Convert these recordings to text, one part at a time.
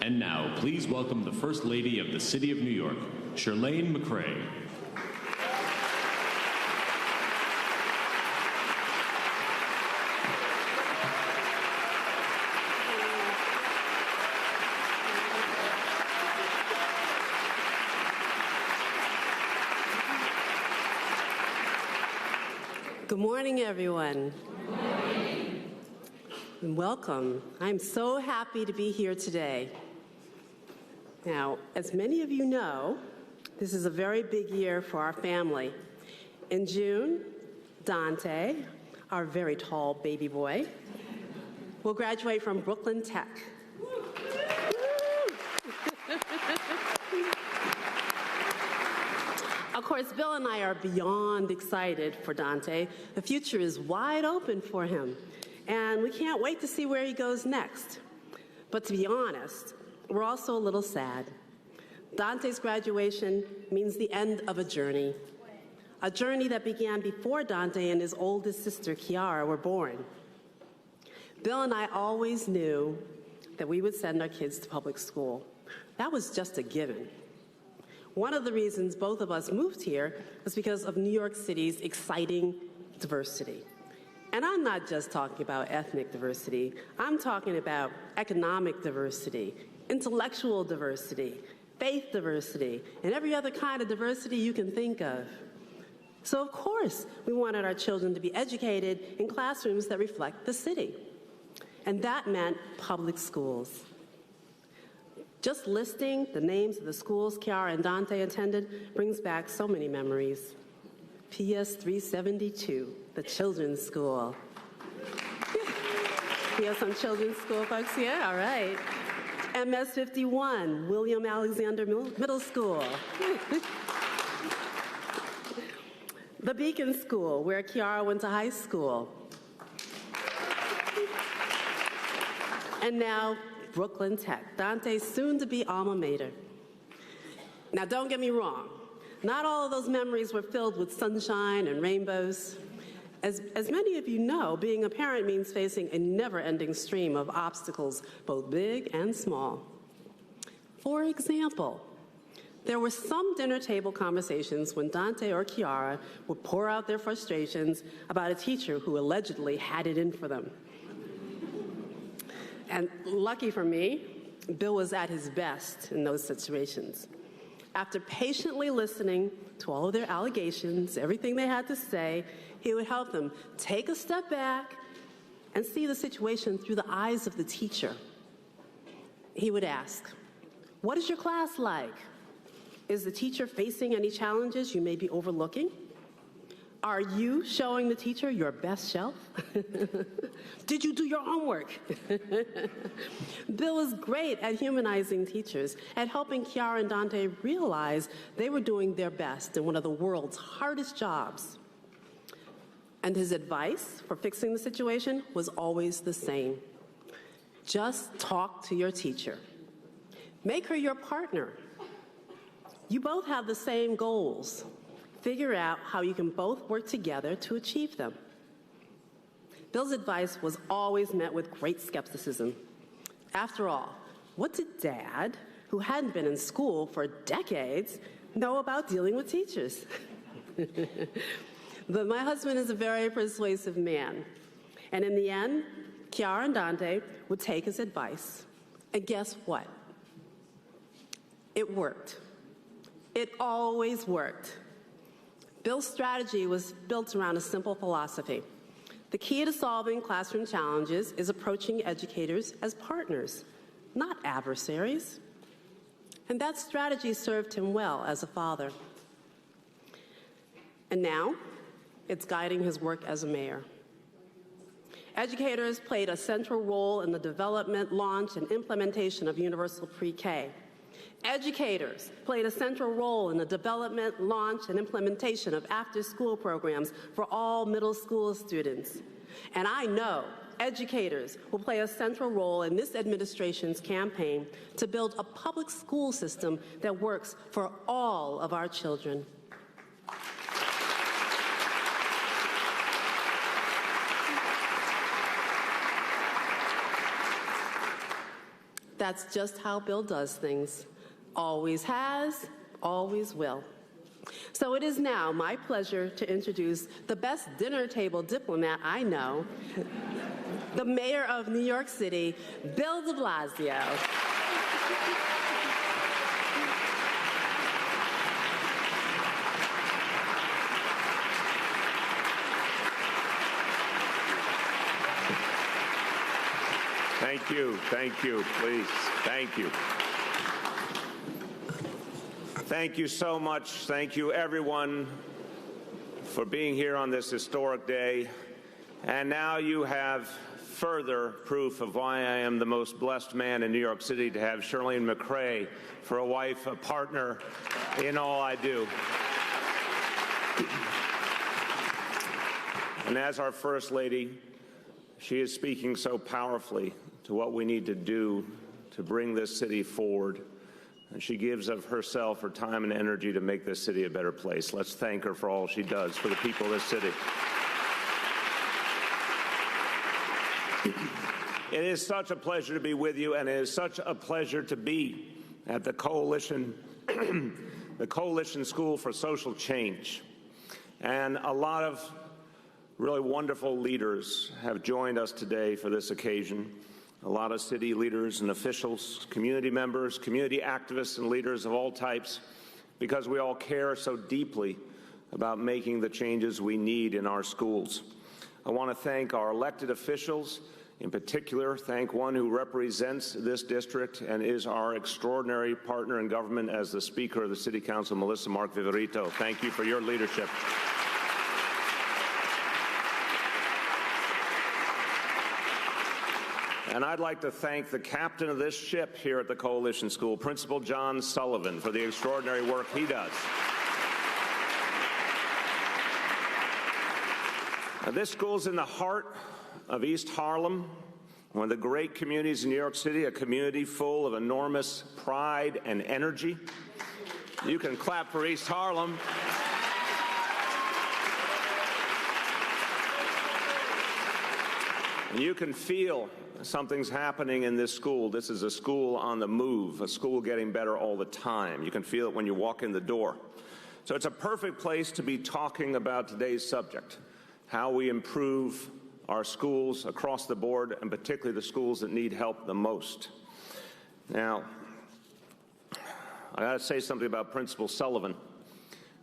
And now, please welcome the First Lady of the City of New York, Chirlane McCray. Good morning, everyone. Good morning. And welcome. I'm so happy to be here today. Now, as many of you know, this is a very big year for our family. In June, Dante, our very tall baby boy, will graduate from Brooklyn Tech. Of course, Bill and I are beyond excited for Dante. The future is wide open for him, and we can't wait to see where he goes next. But to be honest, we're also a little sad. Dante's graduation means the end of a journey that began before Dante and his oldest sister, Kiara, were born. Bill and I always knew that we would send our kids to public school. That was just a given. One of the reasons both of us moved here was because of New York City's exciting diversity. And I'm not just talking about ethnic diversity. I'm talking about economic diversity, intellectual diversity, faith diversity, and every other kind of diversity you can think of. So of course, we wanted our children to be educated in classrooms that reflect the city. And that meant public schools. Just listing the names of the schools Kiara and Dante attended brings back so many memories. PS 372, the children's school. We have some children's school folks here, all right. MS 51, William Alexander Middle School. The Beacon School, where Kiara went to high school. And now, Brooklyn Tech, Dante's soon-to-be alma mater. Now, don't get me wrong. Not all of those memories were filled with sunshine and rainbows. As many of you know, being a parent means facing a never-ending stream of obstacles, both big and small. For example, there were some dinner table conversations when Dante or Kiara would pour out their frustrations about a teacher who allegedly had it in for them. And lucky for me, Bill was at his best in those situations. After patiently listening to all of their allegations, everything they had to say, he would help them take a step back and see the situation through the eyes of the teacher. He would ask, "What is your class like? Is the teacher facing any challenges you may be overlooking? Are you showing the teacher your best shelf? Did you do your homework?" Bill was great at humanizing teachers, at helping Kiara and Dante realize they were doing their best in one of the world's hardest jobs. And his advice for fixing the situation was always the same. Just talk to your teacher. Make her your partner. You both have the same goals. Figure out how you can both work together to achieve them. Bill's advice was always met with great skepticism. After all, what did Dad, who hadn't been in school for decades, know about dealing with teachers? But my husband is a very persuasive man. And in the end, Kiara and Dante would take his advice. And guess what? It worked. It always worked. Bill's strategy was built around a simple philosophy. The key to solving classroom challenges is approaching educators as partners, not adversaries. And that strategy served him well as a father. And now, it's guiding his work as a mayor. Educators played a central role in the development, launch, and implementation of universal pre-K. Educators played a central role in the development, launch, and implementation of after-school programs for all middle school students. And I know educators will play a central role in this administration's campaign to build a public school system that works for all of our children. That's just how Bill does things. Always has, always will. So it is now my pleasure to introduce the best dinner table diplomat I know, the mayor of New York City, Bill de Blasio. Thank you, please. Thank you. Thank you so much. Thank you, everyone, for being here on this historic day. And now you have further proof of why I am the most blessed man in New York City to have Charlene McRae for a wife, a partner in all I do. And as our First Lady, she is speaking so powerfully to what we need to do to bring this city forward. And she gives of herself, her time and energy to make this city a better place. Let's thank her for all she does for the people of this city. It is such a pleasure to be with you, and it is such a pleasure to be at the Coalition, the Coalition School for Social Change. And a lot of really wonderful leaders have joined us today for this occasion. A lot of city leaders and officials, community members, community activists and leaders of all types, because we all care so deeply about making the changes we need in our schools. I want to thank our elected officials, in particular, thank one who represents this district and is our extraordinary partner in government as the Speaker of the City Council, Melissa Mark Viverito. Thank you for your leadership. And I'd like to thank the captain of this ship here at the Coalition School, Principal John Sullivan, for the extraordinary work he does. Now, this school's in the heart of East Harlem, one of the great communities in New York City, a community full of enormous pride and energy. You can clap for East Harlem. And you can feel something's happening in this school. This is a school on the move, a school getting better all the time. You can feel it when you walk in the door. So it's a perfect place to be talking about today's subject, how we improve our schools across the board, and particularly the schools that need help the most. Now, I got to say something about Principal Sullivan,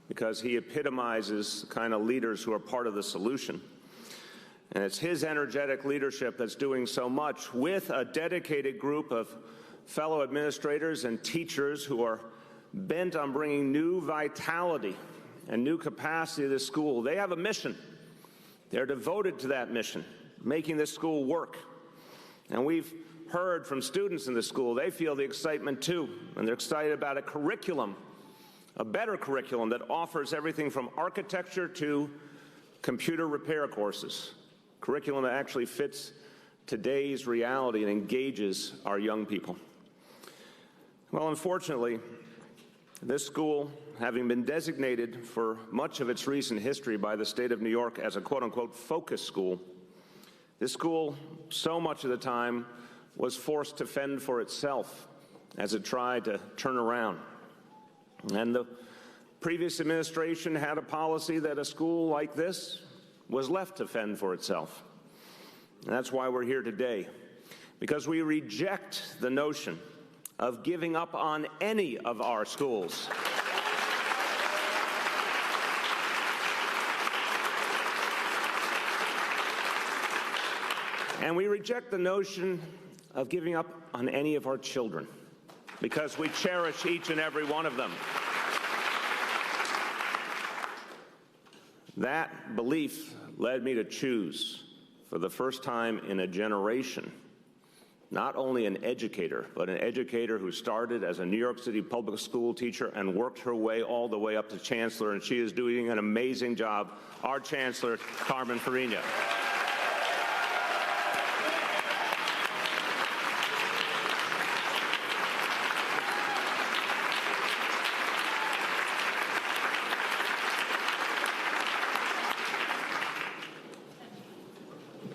because he epitomizes the kind of leaders who are part of the solution. And it's his energetic leadership that's doing so much, with a dedicated group of fellow administrators and teachers who are bent on bringing new vitality and new capacity to this school. They have a mission. They're devoted to that mission, making this school work. And we've heard from students in the school, they feel the excitement too, and they're excited about a curriculum, a better curriculum that offers everything from architecture to computer repair courses. Curriculum that actually fits today's reality and engages our young people. Well, unfortunately, this school, having been designated for much of its recent history by the state of New York as a quote-unquote focus school, this school, so much of the time, was forced to fend for itself as it tried to turn around. And the previous administration had a policy that a school like this was left to fend for itself. And that's why we're here today, because we reject the notion of giving up on any of our schools. And we reject the notion of giving up on any of our children, because we cherish each and every one of them. That belief led me to choose, for the first time in a generation, not only an educator, but an educator who started as a New York City public school teacher and worked her way all the way up to chancellor, and she is doing an amazing job, our Chancellor, Carmen Farina.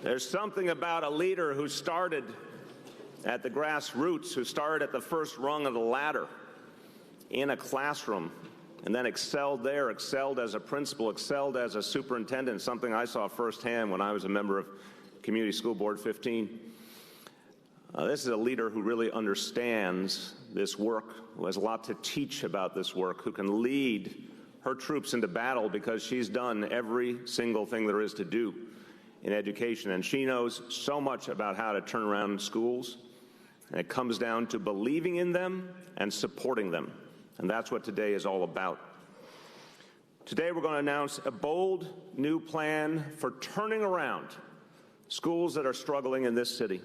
There's something about a leader who started at the grassroots, who started at the first rung of the ladder in a classroom and then excelled there, excelled as a principal, excelled as a superintendent, something I saw firsthand when I was a member of Community School Board 15. This is a leader who really understands this work, who has a lot to teach about this work, who can lead her troops into battle because she's done every single thing there is to do in education. And she knows so much about how to turn around schools. And it comes down to believing in them and supporting them. And that's what today is all about. Today we're going to announce a bold new plan for turning around schools that are struggling in this city,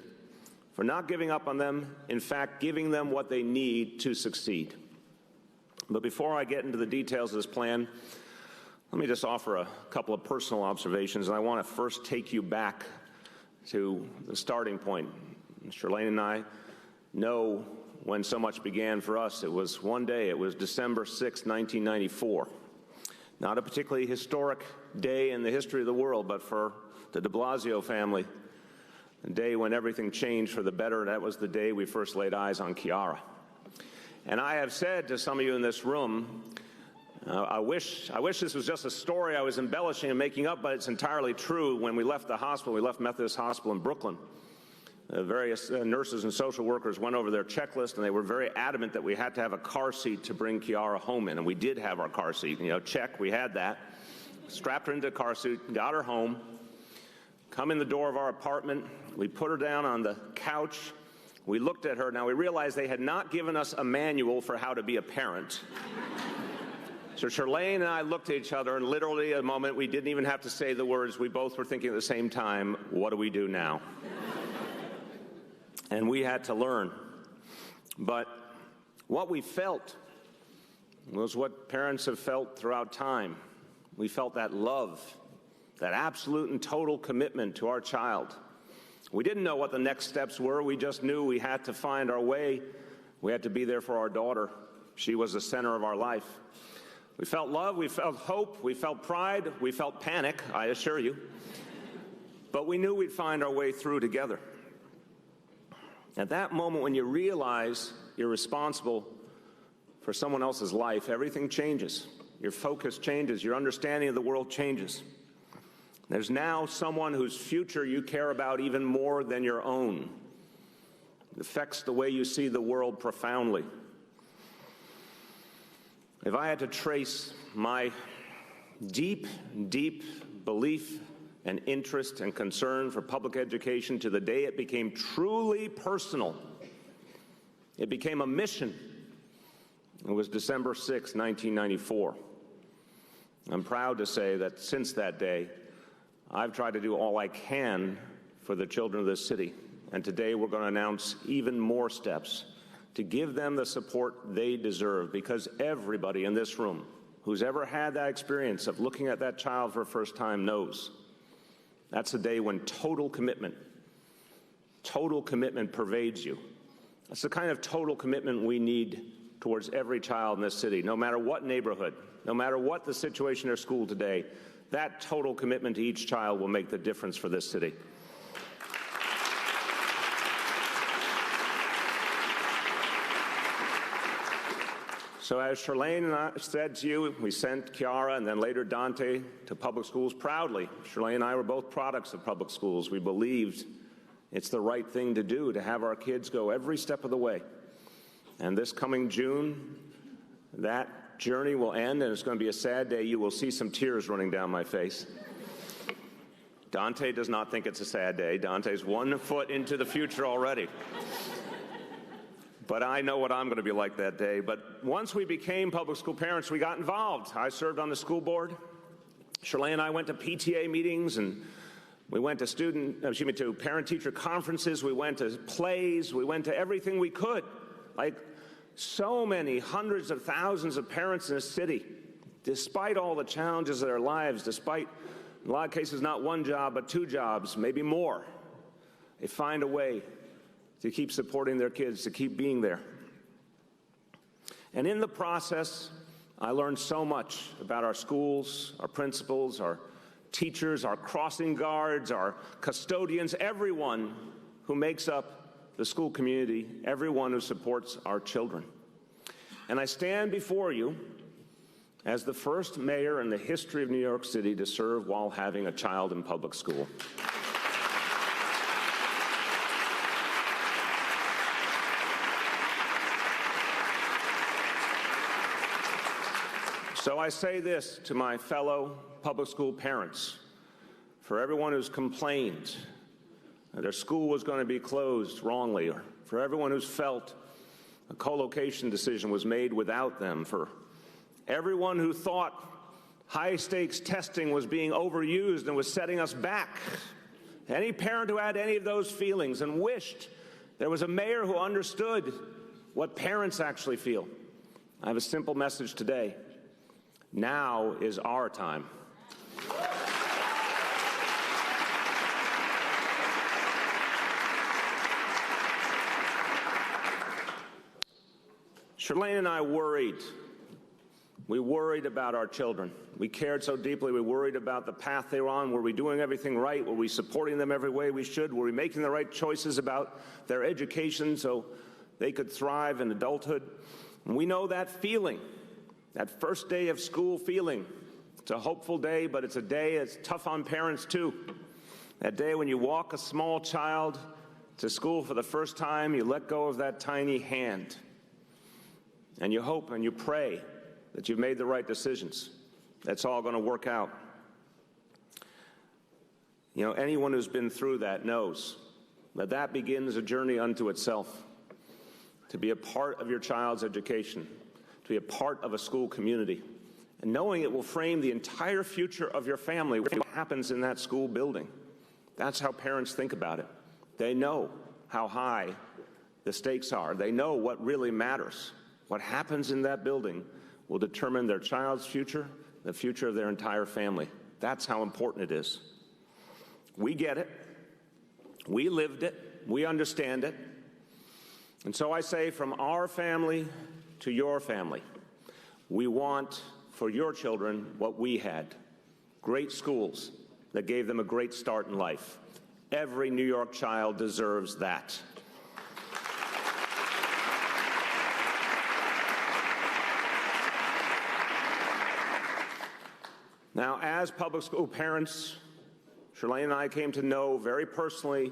for not giving up on them, in fact, giving them what they need to succeed. But before I get into the details of this plan, let me just offer a couple of personal observations, and I want to first take you back to the starting point. Charlene and I know when so much began for us. It was one day, it was December 6, 1994. Not a particularly historic day in the history of the world, but for the Blasio family, a day when everything changed for the better. That was the day we first laid eyes on Kiara. And I have said to some of you in this room, I wish this was just a story I was embellishing and making up, but it's entirely true. When we left the hospital, we left Methodist Hospital in Brooklyn. Various nurses and social workers went over their checklist, and they were very adamant that we had to have a car seat to bring Kiara home in. And we did have our car seat. Check, we had that. Strapped her into a car seat, got her home. Come in the door of our apartment. We put her down on the couch. We looked at her. Now, we realized they had not given us a manual for how to be a parent. So Charlene and I looked at each other, and literally a moment, we didn't even have to say the words. We both were thinking at the same time, what do we do now? And we had to learn. But what we felt was what parents have felt throughout time. We felt that love, that absolute and total commitment to our child. We didn't know what the next steps were. We just knew we had to find our way. We had to be there for our daughter. She was the center of our life. We felt love, we felt hope, we felt pride, we felt panic, I assure you. But we knew we'd find our way through together. At that moment, when you realize you're responsible for someone else's life, everything changes. Your focus changes. Your understanding of the world changes. There's now someone whose future you care about even more than your own. It affects the way you see the world profoundly. If I had to trace my deep, deep belief and interest and concern for public education to the day it became truly personal, it became a mission. It was December 6, 1994. I'm proud to say that since that day, I've tried to do all I can for the children of this city. And today we're going to announce even more steps to give them the support they deserve, because everybody in this room who's ever had that experience of looking at that child for the first time knows that's the day when total commitment pervades you. That's the kind of total commitment we need towards every child in this city, no matter what neighborhood, no matter what the situation in their school today. That total commitment to each child will make the difference for this city. So as Charlene and I said to you, we sent Kiara and then later Dante to public schools proudly. Charlene and I were both products of public schools. We believed it's the right thing to do, to have our kids go every step of the way. And this coming June, that journey will end, and it's going to be a sad day. You will see some tears running down my face. Dante does not think it's a sad day. Dante's 1 foot into the future already. But I know what I'm going to be like that day. But once we became public school parents, we got involved. I served on the school board. Charlene and I went to PTA meetings, and we went to parent-teacher conferences. We went to plays. We went to everything we could. Like so many hundreds of thousands of parents in this city, despite all the challenges of their lives, despite, in a lot of cases, not one job, but 2 jobs, maybe more, they find a way to keep supporting their kids, to keep being there. And in the process, I learned so much about our schools, our principals, our teachers, our crossing guards, our custodians, everyone who makes up the school community, everyone who supports our children. And I stand before you as the first mayor in the history of New York City to serve while having a child in public school. So I say this to my fellow public school parents, for everyone who's complained that their school was going to be closed wrongly, or for everyone who's felt a co-location decision was made without them, for everyone who thought high-stakes testing was being overused and was setting us back, any parent who had any of those feelings and wished there was a mayor who understood what parents actually feel, I have a simple message today. Now is our time. Charlene and I worried. We worried about our children. We cared so deeply. We worried about the path they were on. Were we doing everything right? Were we supporting them every way we should? Were we making the right choices about their education so they could thrive in adulthood? And we know that feeling. That first day of school feeling. It's a hopeful day, but it's a day that's tough on parents too. That day when you walk a small child to school for the first time, you let go of that tiny hand. And you hope and you pray that you've made the right decisions. That's all going to work out. You know, anyone who's been through that knows that that begins a journey unto itself. To be a part of your child's education. To be a part of a school community, and knowing it will frame the entire future of your family, what happens in that school building. That's how parents think about it. They know how high the stakes are. They know what really matters. What happens in that building will determine their child's future, the future of their entire family. That's how important it is. We get it. We lived it. We understand it. And so I say, from our family to your family, we want for your children what we had. Great schools that gave them a great start in life. Every New York child deserves that. Now, as public school parents, Charlene and I came to know very personally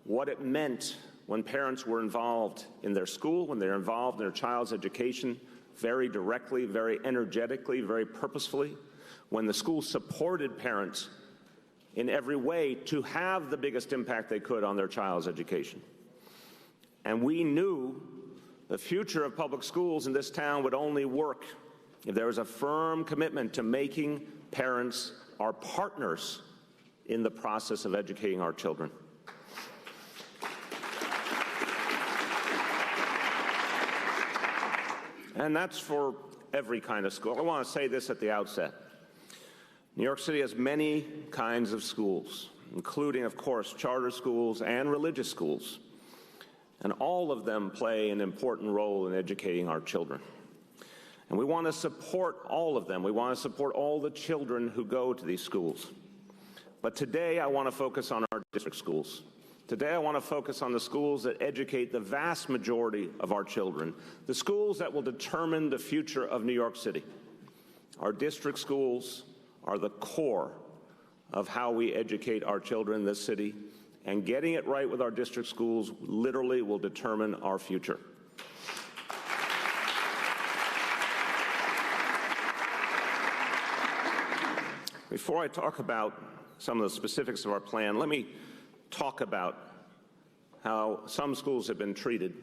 what it meant when parents were involved in their school, when they're involved in their child's education, very directly, very energetically, very purposefully, when the school supported parents in every way to have the biggest impact they could on their child's education. And we knew the future of public schools in this town would only work if there was a firm commitment to making parents our partners in the process of educating our children. And that's for every kind of school. I want to say this at the outset. New York City has many kinds of schools, including, of course, charter schools and religious schools. And all of them play an important role in educating our children. And we want to support all of them. We want to support all the children who go to these schools. But today I want to focus on our district schools. Today I want to focus on the schools that educate the vast majority of our children, the schools that will determine the future of New York City. Our district schools are the core of how we educate our children in this city, and getting it right with our district schools literally will determine our future. Before I talk about some of the specifics of our plan, let me talk about how some schools have been treated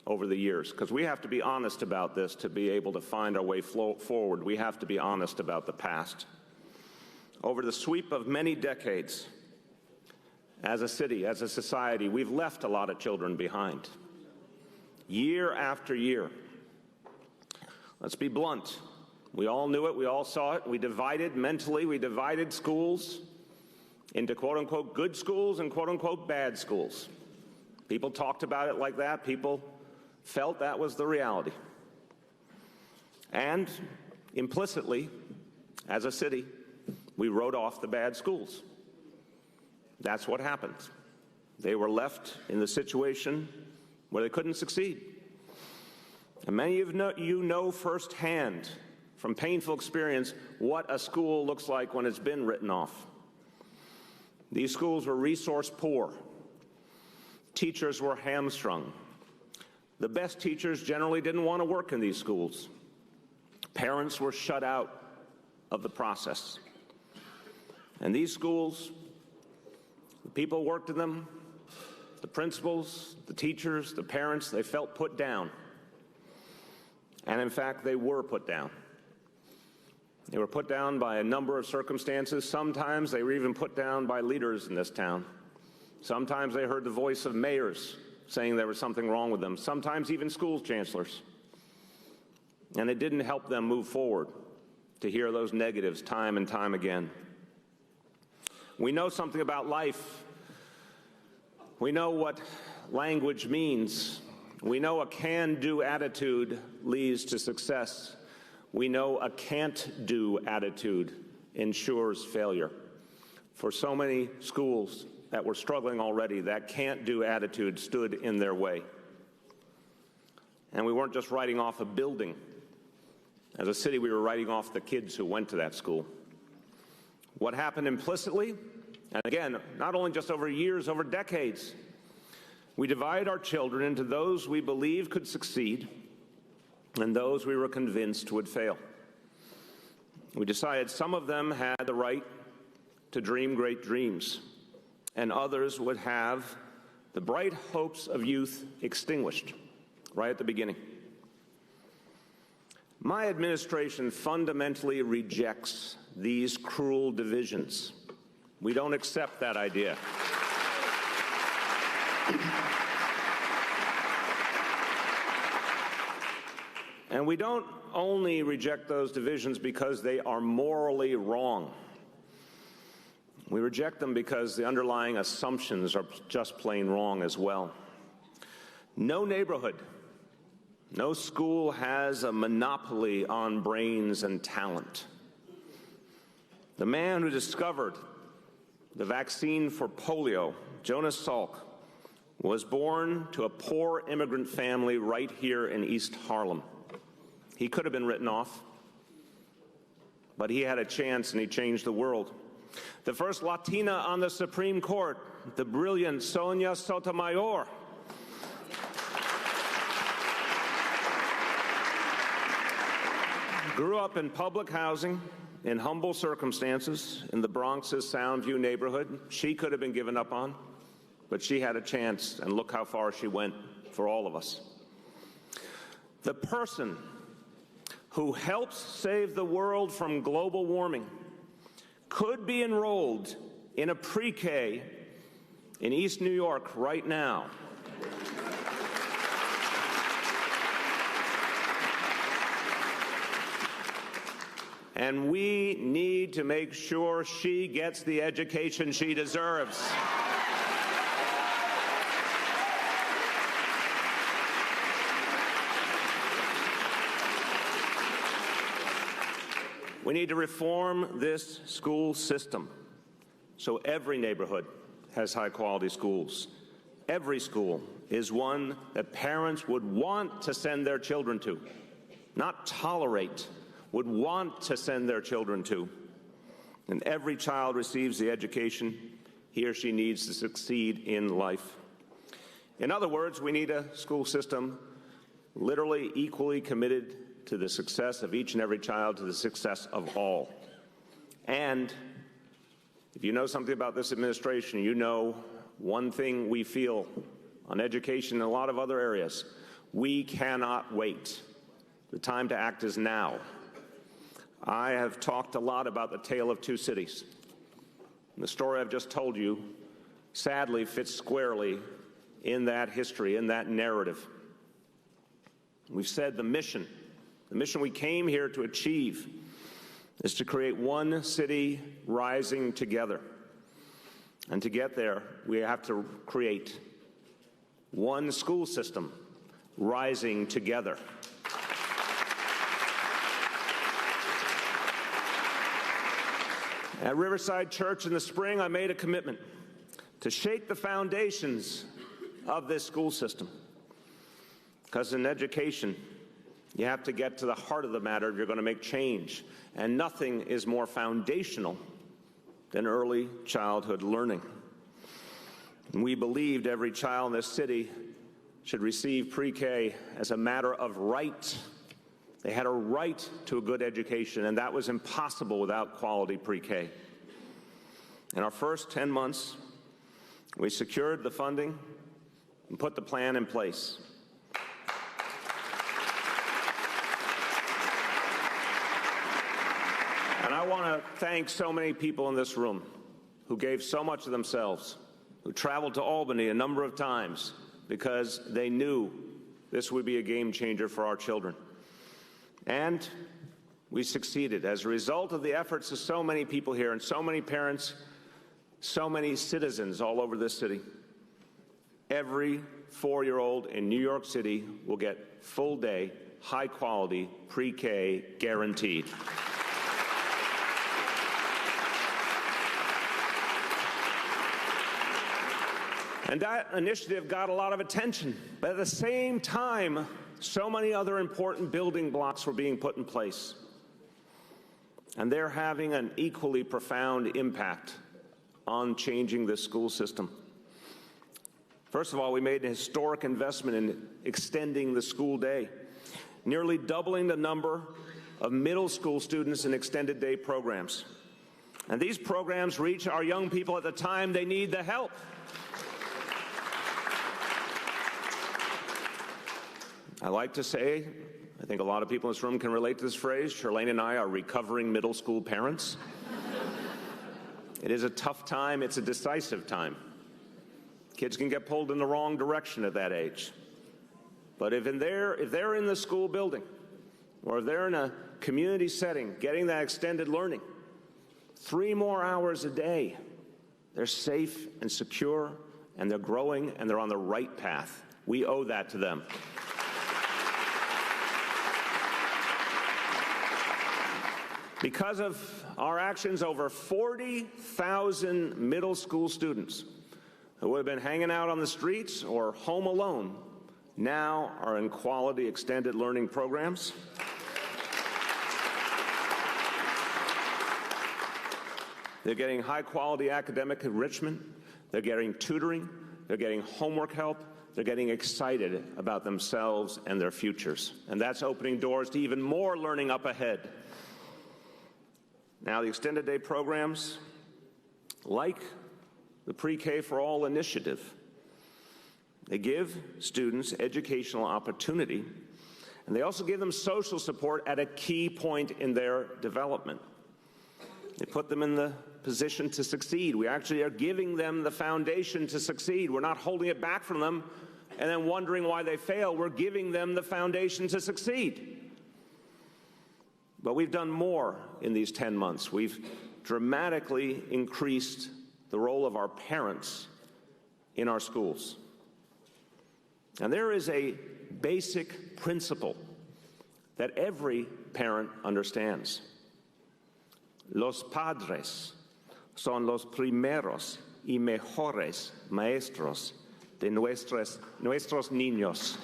over the years, because we have to be honest about this to be able to find our way forward. We have to be honest about the past. Over the sweep of many decades, as a city, as a society, we've left a lot of children behind. Year after year. Let's be blunt. We all knew it. We all saw it. We divided mentally. We divided schools into quote-unquote good schools and quote-unquote bad schools. People talked about it like that. People felt that was the reality. And implicitly, as a city, we wrote off the bad schools. That's what happened. They were left in the situation where they couldn't succeed. And many of you know firsthand, from painful experience, what a school looks like when it's been written off. These schools were resource poor. Teachers were hamstrung. The best teachers generally didn't want to work in these schools. Parents were shut out of the process. And these schools, the people who worked in them, the principals, the teachers, the parents, they felt put down. And in fact, they were put down. They were put down by a number of circumstances. Sometimes they were even put down by leaders in this town. Sometimes they heard the voice of mayors saying there was something wrong with them. Sometimes even school chancellors. And it didn't help them move forward to hear those negatives time and time again. We know something about life. We know what language means. We know a can-do attitude leads to success. We know a can't-do attitude ensures failure. For so many schools that were struggling already, that can't-do attitude stood in their way. And we weren't just writing off a building. As a city, we were writing off the kids who went to that school. What happened implicitly, and again, not only just over years, over decades, we divided our children into those we believed could succeed and those we were convinced would fail. We decided some of them had the right to dream great dreams, and others would have the bright hopes of youth extinguished right at the beginning. My administration fundamentally rejects these cruel divisions. We don't accept that idea. And we don't only reject those divisions because they are morally wrong. We reject them because the underlying assumptions are just plain wrong as well. No neighborhood, no school has a monopoly on brains and talent. The man who discovered the vaccine for polio, Jonas Salk, was born to a poor immigrant family right here in East Harlem. He could have been written off, but he had a chance and he changed the world. The first Latina on the Supreme Court, the brilliant Sonia Sotomayor, grew up in public housing in humble circumstances in the Bronx's Soundview neighborhood. She could have been given up on, but she had a chance, and look how far she went for all of us. The person who helps save the world from global warming could be enrolled in a pre-K in East New York right now. And we need to make sure she gets the education she deserves. We need to reform this school system so every neighborhood has high-quality schools. Every school is one that parents would want to send their children to, not tolerate, would want to send their children to. And every child receives the education he or she needs to succeed in life. In other words, we need a school system literally equally committed to the success of each and every child, to the success of all. And if you know something about this administration, you know one thing we feel on education and a lot of other areas: we cannot wait. The time to act is now. I have talked a lot about the tale of two cities. And the story I've just told you sadly fits squarely in that history, in that narrative. We've said the mission we came here to achieve is to create one city rising together. And to get there, we have to create one school system rising together. At Riverside Church in the spring, I made a commitment to shake the foundations of this school system. Because in education, you have to get to the heart of the matter if you're going to make change. And nothing is more foundational than early childhood learning. And we believed every child in this city should receive pre-K as a matter of right. They had a right to a good education, and that was impossible without quality pre-K. In our first 10 months, we secured the funding and put the plan in place. And I want to thank so many people in this room who gave so much of themselves, who traveled to Albany a number of times because they knew this would be a game changer for our children. And we succeeded. As a result of the efforts of so many people here and so many parents, so many citizens all over this city, every 4-year-old in New York City will get full-day, high-quality pre-K guaranteed. And that initiative got a lot of attention. But at the same time, so many other important building blocks were being put in place. And they're having an equally profound impact on changing this school system. First of all, we made an historic investment in extending the school day, nearly doubling the number of middle school students in extended day programs. And these programs reach our young people at the time they need the help. I like to say, I think a lot of people in this room can relate to this phrase, Charlene and I are recovering middle school parents. It is a tough time, it's a decisive time. Kids can get pulled in the wrong direction at that age. But if they're in the school building, or if they're in a community setting, getting that extended learning, 3 more hours a day, they're safe and secure, and they're growing, and they're on the right path. We owe that to them. Because of our actions, over 40,000 middle school students who would have been hanging out on the streets or home alone now are in quality extended learning programs. They're getting high-quality academic enrichment. They're getting tutoring. They're getting homework help. They're getting excited about themselves and their futures. And that's opening doors to even more learning up ahead. Now, the extended day programs, like the Pre-K for All initiative, they give students educational opportunity, and they also give them social support at a key point in their development. They put them in the position to succeed. We actually are giving them the foundation to succeed. We're not holding it back from them and then wondering why they fail. We're giving them the foundation to succeed. But we've done more in these 10 months. We've dramatically increased the role of our parents in our schools. And there is a basic principle that every parent understands. Los padres son los primeros y mejores maestros de nuestros niños.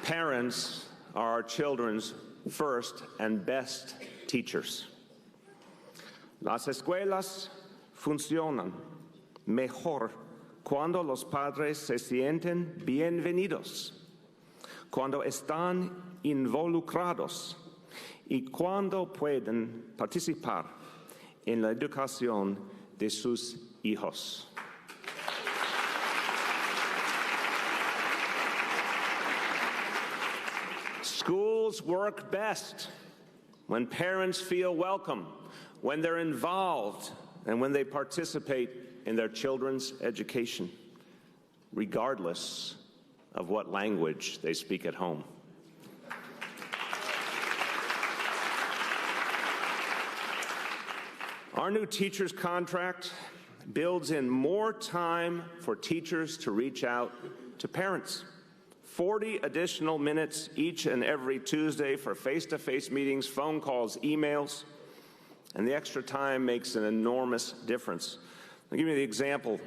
Parents are our children's first and best teachers. Las escuelas funcionan mejor cuando los padres se sienten bienvenidos, cuando están involucrados y cuando pueden participar en la educación de sus hijos. Schools work best when parents feel welcome, when they're involved, and when they participate in their children's education, regardless of what language they speak at home. Our new teachers' contract builds in more time for teachers to reach out to parents. 40 additional minutes each and every Tuesday for face-to-face meetings, phone calls, emails, and the extra time makes an enormous difference. I'll give you the example.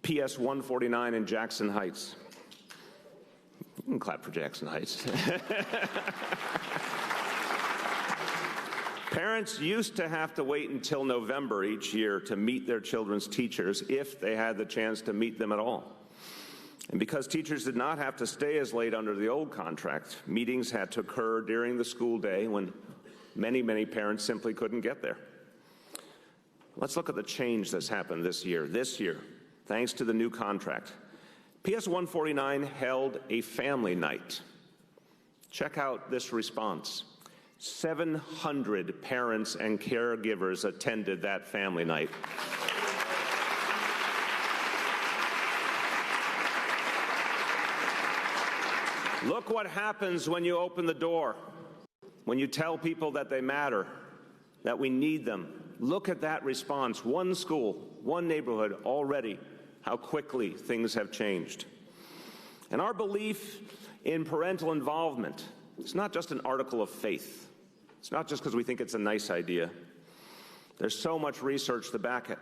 PS 149 in Jackson Heights. You can clap for Jackson Heights. Parents used to have to wait until November each year to meet their children's teachers if they had the chance to meet them at all. And because teachers did not have to stay as late under the old contract, meetings had to occur during the school day when many parents simply couldn't get there. Let's look at the change that's happened this year. This year, thanks to the new contract, PS 149 held a family night. Check out this response. 700 parents and caregivers attended that family night. Look what happens when you open the door, when you tell people that they matter, that we need them. Look at that response. One school, one neighborhood, already how quickly things have changed. And our belief in parental involvement, it's not just an article of faith. It's not just because we think it's a nice idea. There's so much research to back it.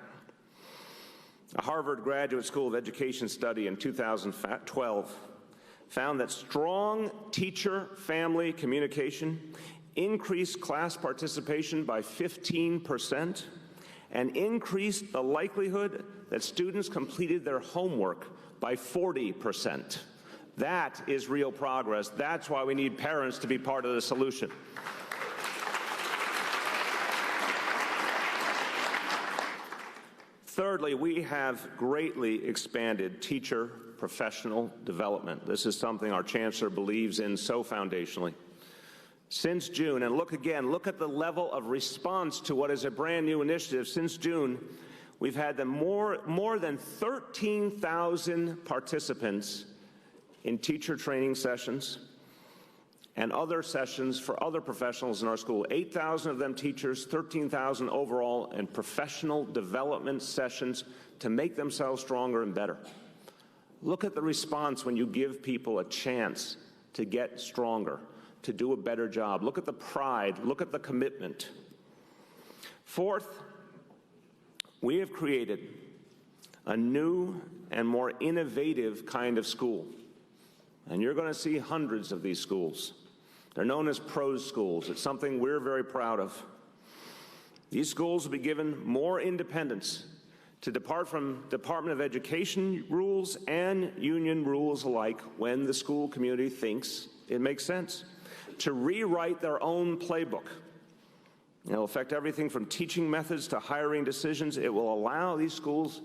A Harvard Graduate School of Education study in 2012 found that strong teacher-family communication increased class participation by 15% and increased the likelihood that students completed their homework by 40%. That is real progress. That's why we need parents to be part of the solution. Thirdly, we have greatly expanded teacher professional development. This is something our chancellor believes in so foundationally. Since June, and look at the level of response to what is a brand new initiative. Since June, we've had more than 13,000 participants in teacher training sessions and other sessions for other professionals in our school. 8,000 of them teachers, 13,000 overall, and professional development sessions to make themselves stronger and better. Look at the response when you give people a chance to get stronger, to do a better job. Look at the pride. Look at the commitment. Fourth, we have created a new and more innovative kind of school. And you're going to see hundreds of these schools. They're known as PROS schools. It's something we're very proud of. These schools will be given more independence to depart from Department of Education rules and union rules alike when the school community thinks it makes sense, to rewrite their own playbook. It'll affect everything from teaching methods to hiring decisions. It will allow these schools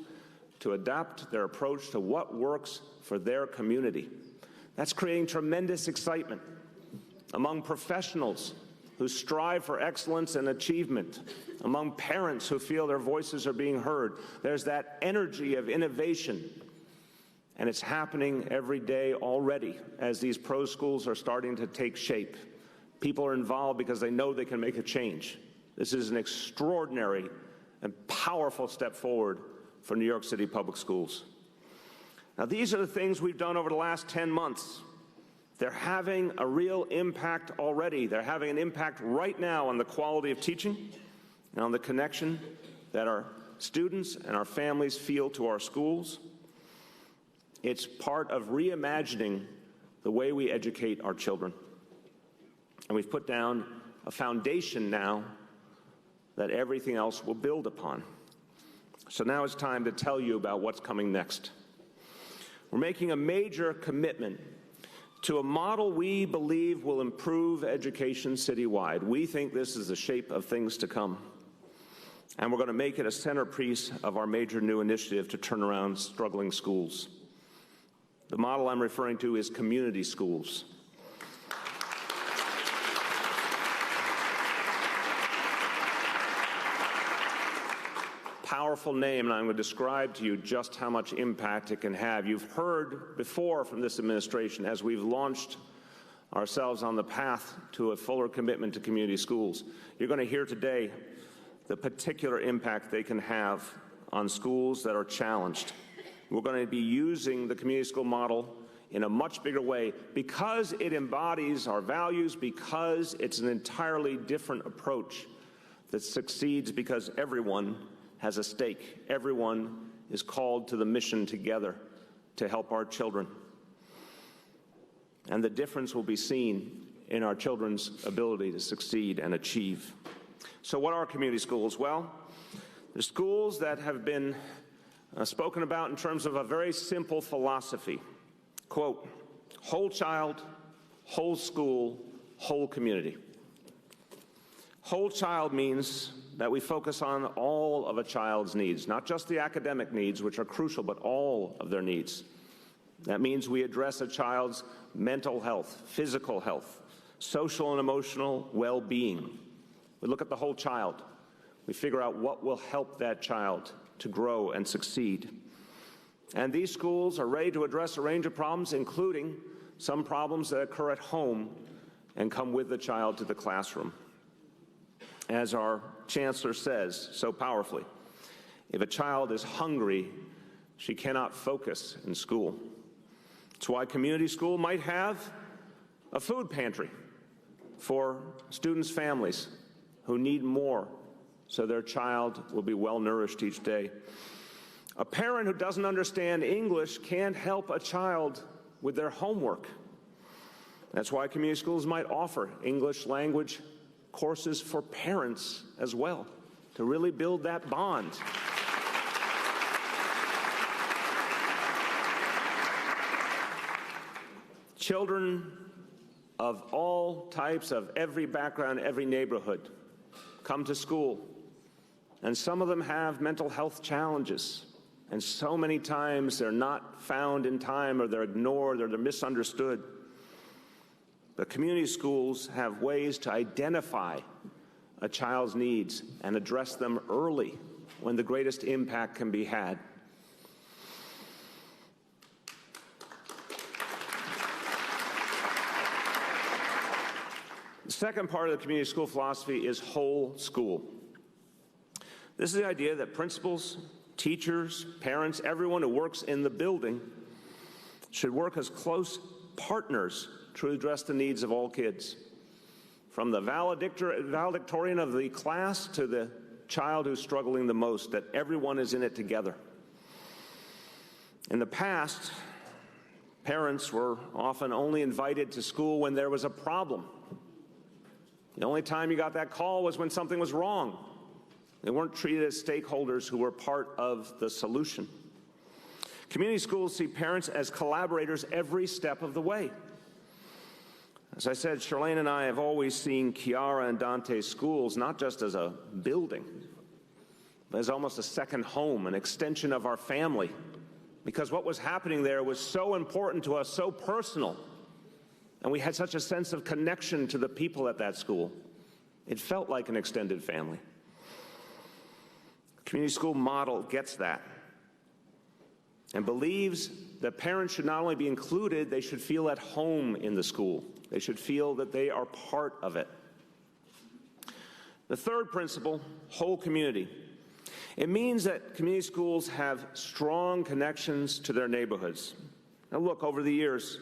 to adapt their approach to what works for their community. That's creating tremendous excitement among professionals who strive for excellence and achievement, among parents who feel their voices are being heard. There's that energy of innovation, and it's happening every day already as these PROS schools are starting to take shape. People are involved because they know they can make a change. This is an extraordinary and powerful step forward for New York City Public Schools. Now, these are the things we've done over the last 10 months. They're having a real impact already. They're having an impact right now on the quality of teaching and on the connection that our students and our families feel to our schools. It's part of reimagining the way we educate our children. And we've put down a foundation now that everything else will build upon. So now it's time to tell you about what's coming next. We're making a major commitment to a model we believe will improve education citywide. We think this is the shape of things to come. And we're going to make it a centerpiece of our major new initiative to turn around struggling schools. The model I'm referring to is community schools. Powerful name, and I'm going to describe to you just how much impact it can have. You've heard before from this administration as we've launched ourselves on the path to a fuller commitment to community schools. You're going to hear today the particular impact they can have on schools that are challenged. We're going to be using the community school model in a much bigger way because it embodies our values, because it's an entirely different approach that succeeds because everyone has a stake. Everyone is called to the mission together to help our children. And the difference will be seen in our children's ability to succeed and achieve. So what are community schools? Well, they're schools that have been spoken about in terms of a very simple philosophy. Quote, whole child, whole school, whole community. Whole child means that we focus on all of a child's needs, not just the academic needs, which are crucial, but all of their needs. That means we address a child's mental health, physical health, social and emotional well-being. We look at the whole child. We figure out what will help that child to grow and succeed. And these schools are ready to address a range of problems, including some problems that occur at home and come with the child to the classroom. As our chancellor says so powerfully, if a child is hungry, she cannot focus in school. That's why community school might have a food pantry for students' families who need more so their child will be well nourished each day. A parent who doesn't understand English can't help a child with their homework. That's why community schools might offer English language courses for parents as well, to really build that bond. Children of all types, of every background, every neighborhood, come to school, and some of them have mental health challenges, and so many times they're not found in time, or they're ignored, or they're misunderstood. The community schools have ways to identify a child's needs and address them early when the greatest impact can be had. The second part of the community school philosophy is whole school. This is the idea that principals, teachers, parents, everyone who works in the building should work as close partners to address the needs of all kids, from the valedictorian of the class to the child who's struggling the most, that everyone is in it together. In the past, parents were often only invited to school when there was a problem. The only time you got that call was when something was wrong. They weren't treated as stakeholders who were part of the solution. Community schools see parents as collaborators every step of the way. As I said, Charlene and I have always seen Kiara and Dante's schools not just as a building, but as almost a second home, an extension of our family, because what was happening there was so important to us, so personal, and we had such a sense of connection to the people at that school. It felt like an extended family. The community school model gets that and believes that parents should not only be included, they should feel at home in the school. They should feel that they are part of it. The third principle, whole community. It means that community schools have strong connections to their neighborhoods. Now look, over the years,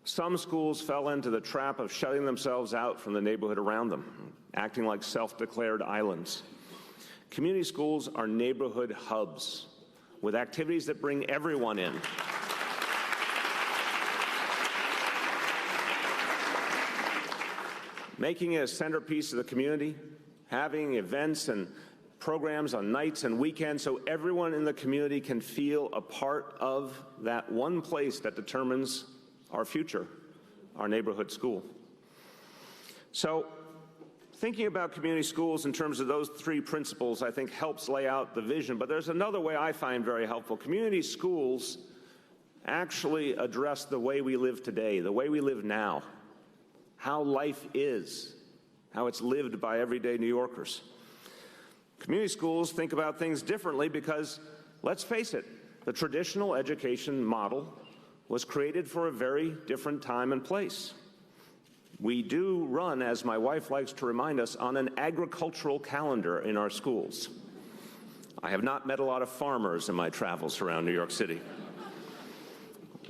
some schools fell into the trap of shutting themselves out from the neighborhood around them, acting like self-declared islands. Community schools are neighborhood hubs with activities that bring everyone in. Making it a centerpiece of the community, having events and programs on nights and weekends so everyone in the community can feel a part of that one place that determines our future, our neighborhood school. So, thinking about community schools in terms of those three principles, I think, helps lay out the vision. But there's another way I find very helpful. Community schools actually address the way we live today, the way we live now, how life is, how it's lived by everyday New Yorkers. Community schools think about things differently because, let's face it, the traditional education model was created for a very different time and place. We do run, as my wife likes to remind us, on an agricultural calendar in our schools. I have not met a lot of farmers in my travels around New York City.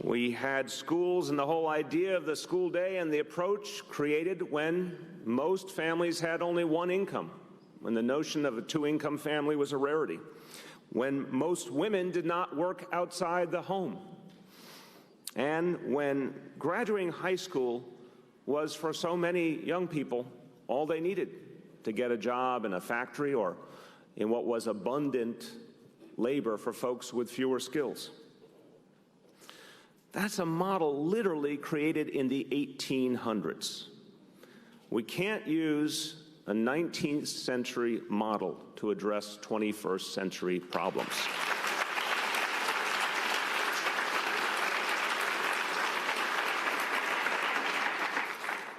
We had schools and the whole idea of the school day and the approach created when most families had only one income, when the notion of a two-income family was a rarity, when most women did not work outside the home, and when graduating high school was, for so many young people, all they needed to get a job in a factory or in what was abundant labor for folks with fewer skills. That's a model literally created in the 1800s. We can't use a 19th century model to address 21st century problems.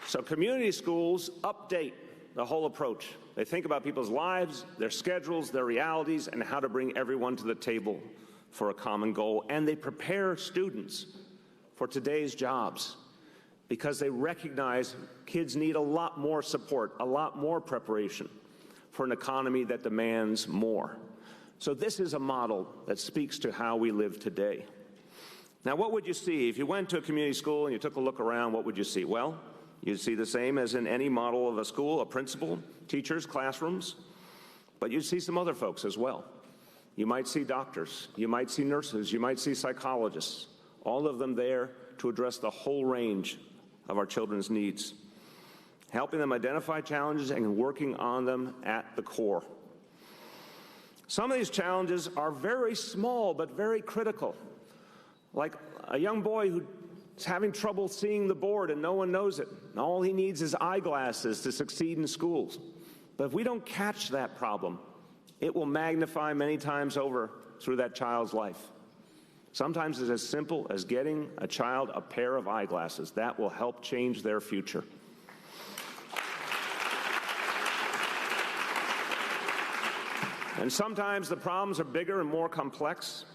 So community schools update the whole approach. They think about people's lives, their schedules, their realities, and how to bring everyone to the table for a common goal. And they prepare students for today's jobs because they recognize kids need a lot more support, a lot more preparation for an economy that demands more. So this is a model that speaks to how we live today. Now, what would you see? If you went to a community school and you took a look around, what would you see? Well, you'd see the same as in any model of a school, a principal, teachers, classrooms, but you'd see some other folks as well. You might see doctors, you might see nurses, you might see psychologists, all of them there to address the whole range of our children's needs, helping them identify challenges and working on them at the core. Some of these challenges are very small but very critical, like a young boy who's having trouble seeing the board and no one knows it. All he needs is eyeglasses to succeed in schools. But if we don't catch that problem, it will magnify many times over through that child's life. Sometimes it's as simple as getting a child a pair of eyeglasses. That will help change their future. And sometimes the problems are bigger and more complex.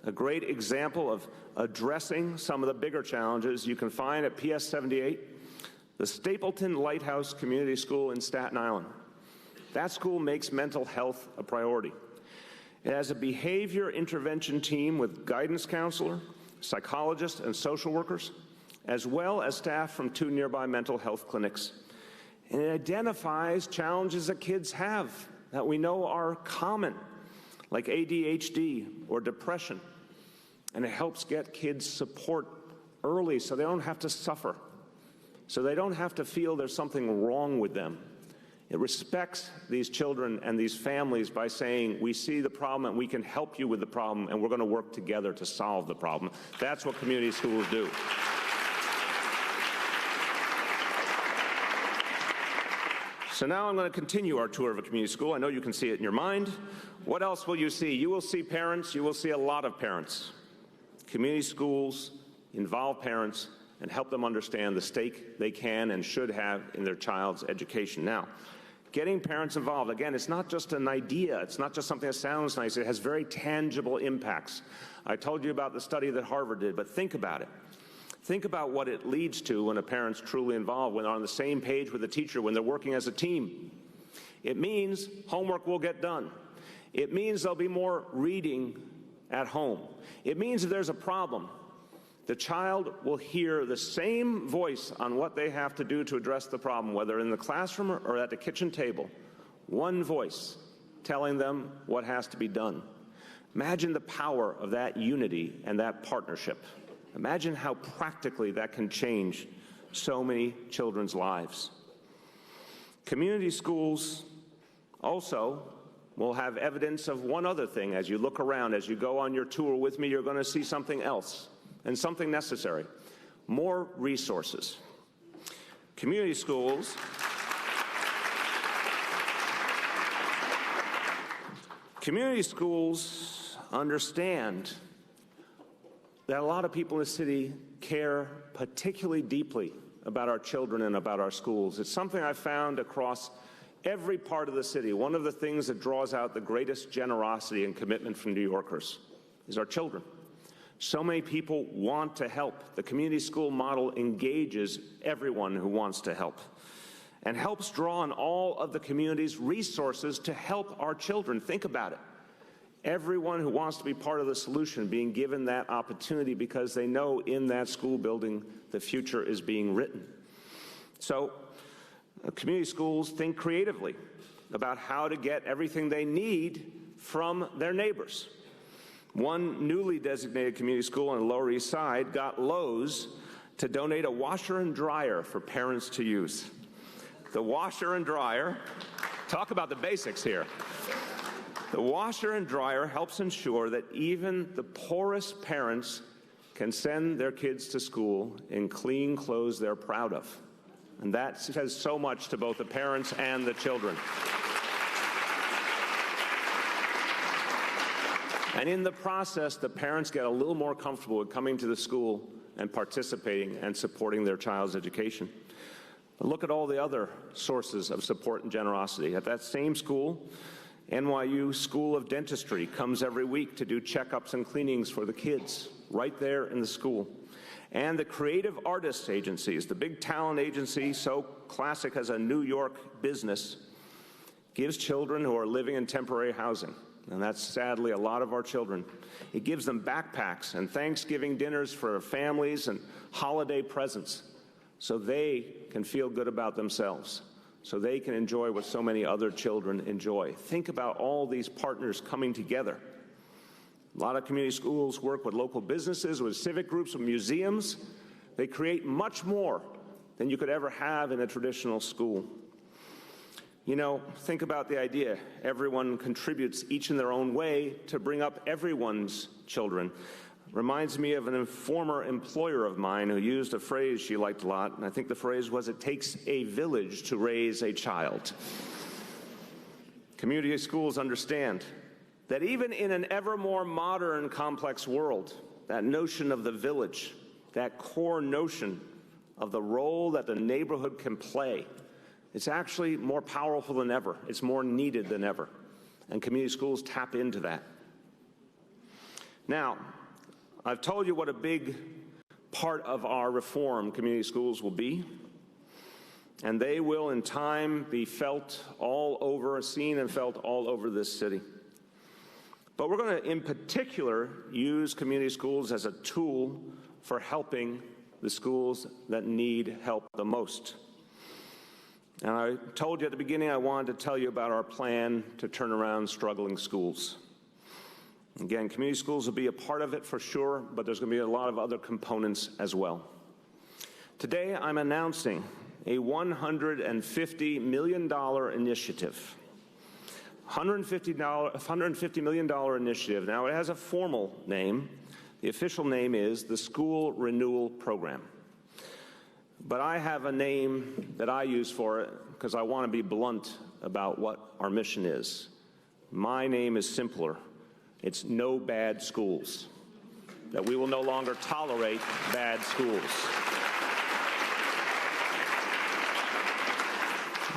A great example of addressing some of the bigger challenges you can find at PS 78, the Stapleton Lighthouse Community School in Staten Island. That school makes mental health a priority. It has a behavior intervention team with guidance counselor, psychologists, and social workers, as well as staff from 2 nearby mental health clinics. And it identifies challenges that kids have that we know are common, like ADHD or depression. And it helps get kids support early so they don't have to suffer, so they don't have to feel there's something wrong with them. It respects these children and these families by saying, we see the problem and we can help you with the problem and we're going to work together to solve the problem. That's what community schools do. So now I'm going to continue our tour of a community school. I know you can see it in your mind. What else will you see? You will see parents. You will see a lot of parents. Community schools involve parents and help them understand the stake they can and should have in their child's education. Now, getting parents involved, again, it's not just an idea. It's not just something that sounds nice. It has very tangible impacts. I told you about the study that Harvard did, but think about it. Think about what it leads to when a parent's truly involved, when they're on the same page with the teacher, when they're working as a team. It means homework will get done. It means there'll be more reading at home. It means if there's a problem, the child will hear the same voice on what they have to do to address the problem, whether in the classroom or at the kitchen table. One voice telling them what has to be done. Imagine the power of that unity and that partnership. Imagine how practically that can change so many children's lives. Community schools also will have evidence of one other thing. As you look around, as you go on your tour with me, you're going to see something else. And something necessary, more resources. Community schools understand that a lot of people in the city care particularly deeply about our children and about our schools. It's something I've found across every part of the city. One of the things that draws out the greatest generosity and commitment from New Yorkers is our children. So many people want to help. The community school model engages everyone who wants to help and helps draw on all of the community's resources to help our children. Think about it. Everyone who wants to be part of the solution being given that opportunity because they know in that school building the future is being written. So community schools think creatively about how to get everything they need from their neighbors. One newly designated community school on the Lower East Side got Lowe's to donate a washer and dryer for parents to use. The washer and dryer, talk about the basics here. The washer and dryer helps ensure that even the poorest parents can send their kids to school in clean clothes they're proud of. And that says so much to both the parents and the children. And in the process, the parents get a little more comfortable with coming to the school and participating and supporting their child's education. But look at all the other sources of support and generosity. At that same school, NYU School of Dentistry comes every week to do checkups and cleanings for the kids right there in the school. And the creative artists agencies, the big talent agency so classic as a New York business, gives children who are living in temporary housing, and that's sadly a lot of our children. It gives them backpacks and Thanksgiving dinners for families and holiday presents so they can feel good about themselves, so they can enjoy what so many other children enjoy. Think about all these partners coming together. A lot of community schools work with local businesses, with civic groups, with museums. They create much more than you could ever have in a traditional school. You know, think about the idea. Everyone contributes each in their own way to bring up everyone's children. Reminds me of an former employer of mine who used a phrase she liked a lot, and I think the phrase was, "It takes a village to raise a child." Community schools understand that even in an ever more modern, complex world, that notion of the village, that core notion of the role that the neighborhood can play, it's actually more powerful than ever. It's more needed than ever. And community schools tap into that. Now, I've told you what a big part of our reform community schools will be, and they will in time be felt all over, seen and felt all over this city. But we're going to, in particular, use community schools as a tool for helping the schools that need help the most. And I told you at the beginning I wanted to tell you about our plan to turn around struggling schools. Again, community schools will be a part of it for sure, but there's going to be a lot of other components as well. Today, I'm announcing a $150 million initiative. $150 million initiative. Now, it has a formal name. The official name is the School Renewal Program. But I have a name that I use for it because I want to be blunt about what our mission is. My name is simpler. It's No Bad Schools. That we will no longer tolerate bad schools.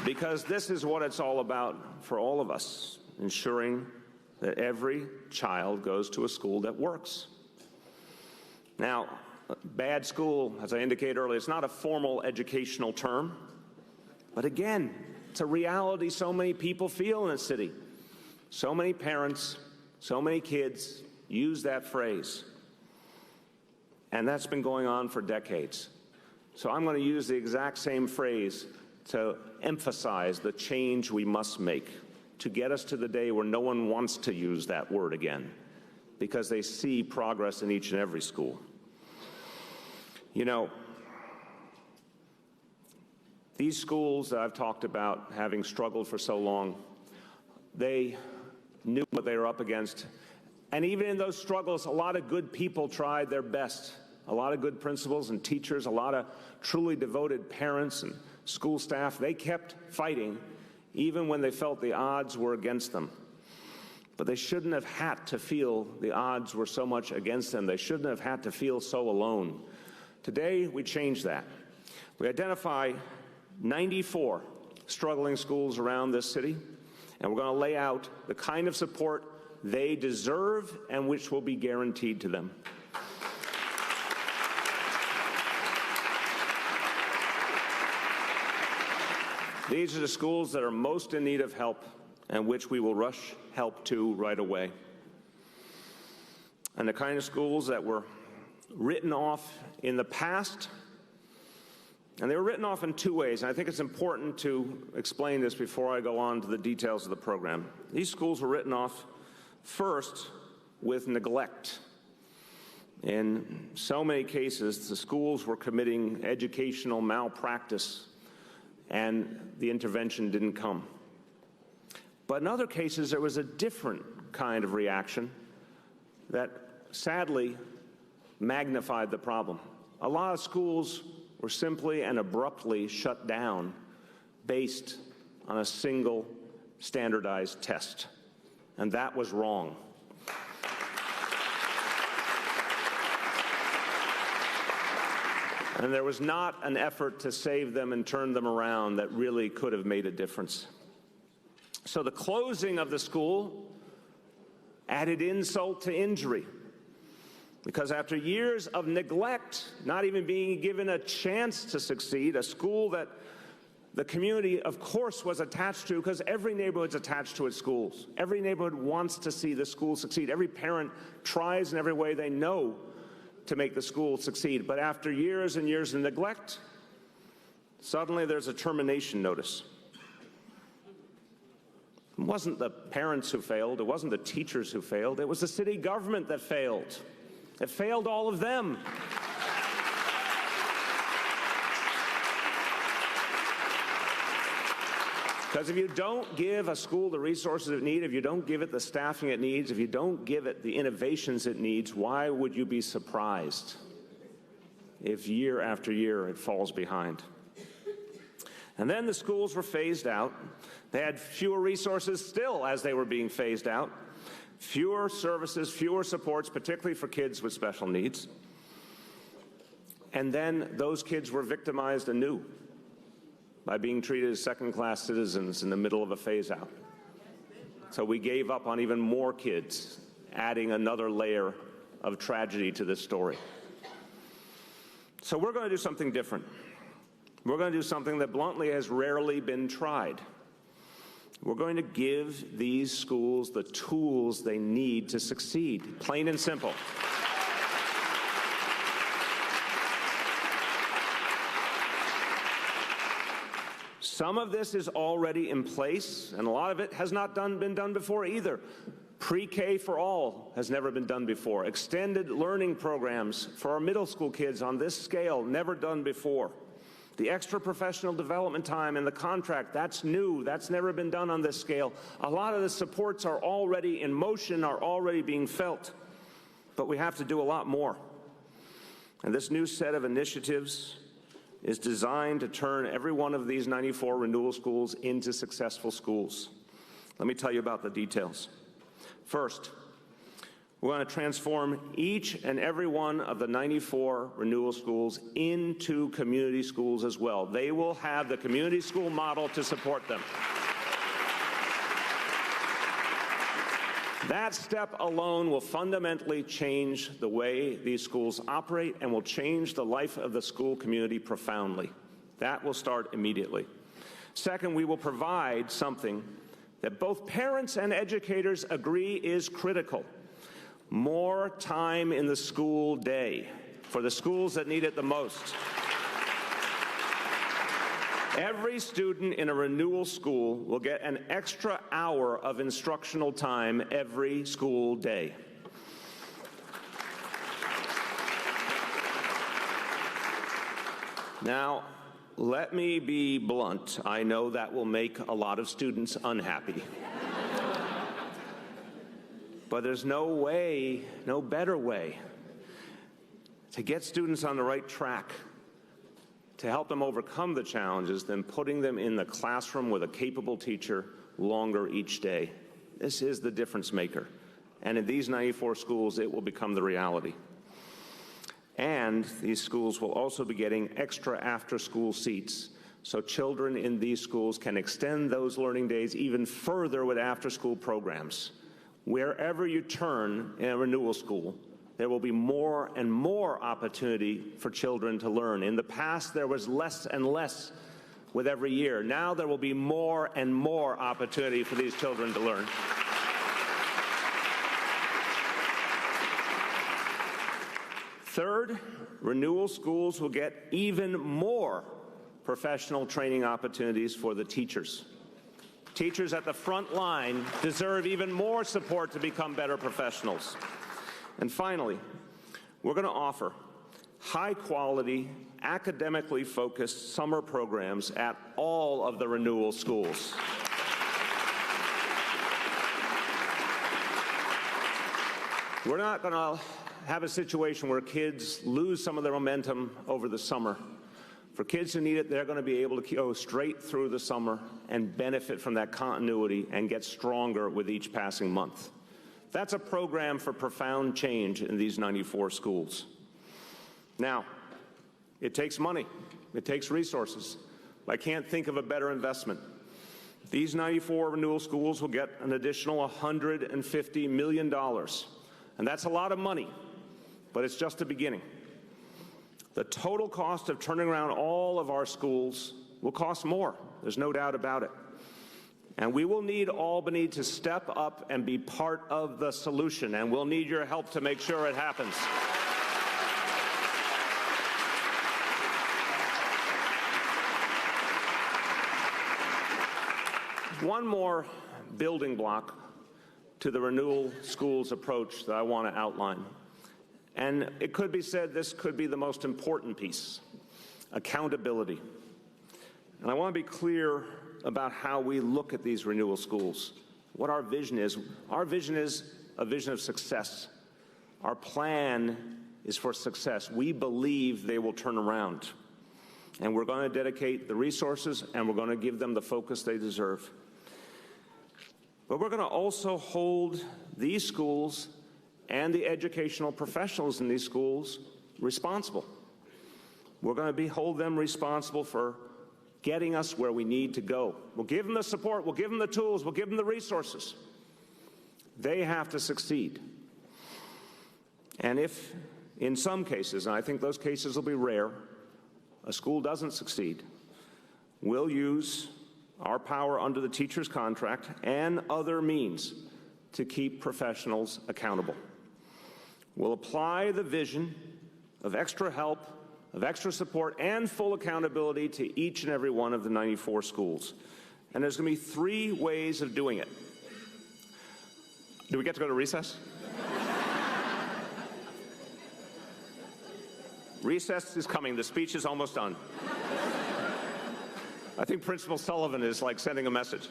Because this is what it's all about for all of us, ensuring that every child goes to a school that works. Now, bad school, as I indicated earlier, it's not a formal educational term. But again, it's a reality so many people feel in the city. So many parents, so many kids use that phrase. And that's been going on for decades. So I'm going to use the exact same phrase to emphasize the change we must make to get us to the day where no one wants to use that word again because they see progress in each and every school. You know, these schools that I've talked about having struggled for so long, they knew what they were up against. And even in those struggles, a lot of good people tried their best. A lot of good principals and teachers, a lot of truly devoted parents and school staff, they kept fighting even when they felt the odds were against them. But they shouldn't have had to feel the odds were so much against them. They shouldn't have had to feel so alone. Today, we change that. We identify 94 struggling schools around this city, and we're going to lay out the kind of support they deserve and which will be guaranteed to them. These are the schools that are most in need of help and which we will rush help to right away. and the kind of schools that were written off in the past. And they were written off in two ways, and I think it's important to explain this before I go on to the details of the program. These schools were written off first with neglect. In so many cases, the schools were committing educational malpractice, and the intervention didn't come. But in other cases, there was a different kind of reaction that sadly magnified the problem. A lot of schools were simply and abruptly shut down based on a single standardized test, and that was wrong. And there was not an effort to save them and turn them around that really could have made a difference. So the closing of the school added insult to injury, because after years of neglect, not even being given a chance to succeed, a school that the community, of course, was attached to, because every neighborhood's attached to its schools. Every neighborhood wants to see the school succeed. Every parent tries in every way they know to make the school succeed. But after years and years of neglect, suddenly there's a termination notice. It wasn't the parents who failed. It wasn't the teachers who failed. It was the city government that failed. It failed all of them. Because if you don't give a school the resources it needs, if you don't give it the staffing it needs, if you don't give it the innovations it needs, why would you be surprised if year after year it falls behind? And then the schools were phased out. They had fewer resources still as they were being phased out, fewer services, fewer supports, particularly for kids with special needs. And then those kids were victimized anew by being treated as second-class citizens in the middle of a phase-out. So we gave up on even more kids, adding another layer of tragedy to this story. So we're going to do something different. We're going to do something that bluntly has rarely been tried. We're going to give these schools the tools they need to succeed, plain and simple. Some of this is already in place, and a lot of it has not been done before either. Pre-K for all has never been done before. Extended learning programs for our middle school kids on this scale, never done before. The extra professional development time in the contract, that's new. That's never been done on this scale. A lot of the supports are already in motion, are already being felt, but we have to do a lot more. And this new set of initiatives is designed to turn every one of these 94 renewal schools into successful schools. Let me tell you about the details. First, we want to transform each and every one of the 94 renewal schools into community schools as well. They will have the community school model to support them. That step alone will fundamentally change the way these schools operate and will change the life of the school community profoundly. That will start immediately. Second, we will provide something that both parents and educators agree is critical: more time in the school day for the schools that need it the most. Every student in a renewal school will get an extra hour of instructional time every school day. Now, let me be blunt. I know that will make a lot of students unhappy. But there's no way, no better way to get students on the right track, to help them overcome the challenges, than putting them in the classroom with a capable teacher longer each day. This is the difference maker. And in these 94 schools, it will become the reality. And these schools will also be getting extra after-school seats, so children in these schools can extend those learning days even further with after-school programs. Wherever you turn in a renewal school, there will be more and more opportunity for children to learn. In the past, there was less and less with every year. Now there will be more and more opportunity for these children to learn. Third, Renewal schools will get even more professional training opportunities for the teachers. Teachers at the front line deserve even more support to become better professionals. And finally, we're going to offer high-quality, academically focused summer programs at all of the Renewal schools. We're not going to have a situation where kids lose some of their momentum over the summer. For kids who need it, they're going to be able to go straight through the summer and benefit from that continuity and get stronger with each passing month. That's a program for profound change in these 94 schools. Now, it takes money. It takes resources. I can't think of a better investment. These 94 Renewal schools will get an additional $150 million. And that's a lot of money, but it's just a beginning. The total cost of turning around all of our schools will cost more. There's no doubt about it. And we will need Albany to step up and be part of the solution, and we'll need your help to make sure it happens. One more building block to the Renewal schools approach that I want to outline. And it could be said this could be the most important piece: accountability. And I want to be clear about how we look at these Renewal schools, what our vision is. Our vision is a vision of success. Our plan is for success. We believe they will turn around. And we're going to dedicate the resources, and we're going to give them the focus they deserve. But we're going to also hold these schools and the educational professionals in these schools responsible. We're going to hold them responsible for getting us where we need to go. We'll give them the support, we'll give them the tools, we'll give them the resources. They have to succeed. And if, in some cases, and I think those cases will be rare, a school doesn't succeed, we'll use our power under the teacher's contract and other means to keep professionals accountable. We'll apply the vision of extra help, of extra support, and full accountability to each and every one of the 94 schools. And there's going to be 3 ways of doing it. Do we get to go to recess? Recess is coming. The speech is almost done. I think Principal Sullivan is like sending a message.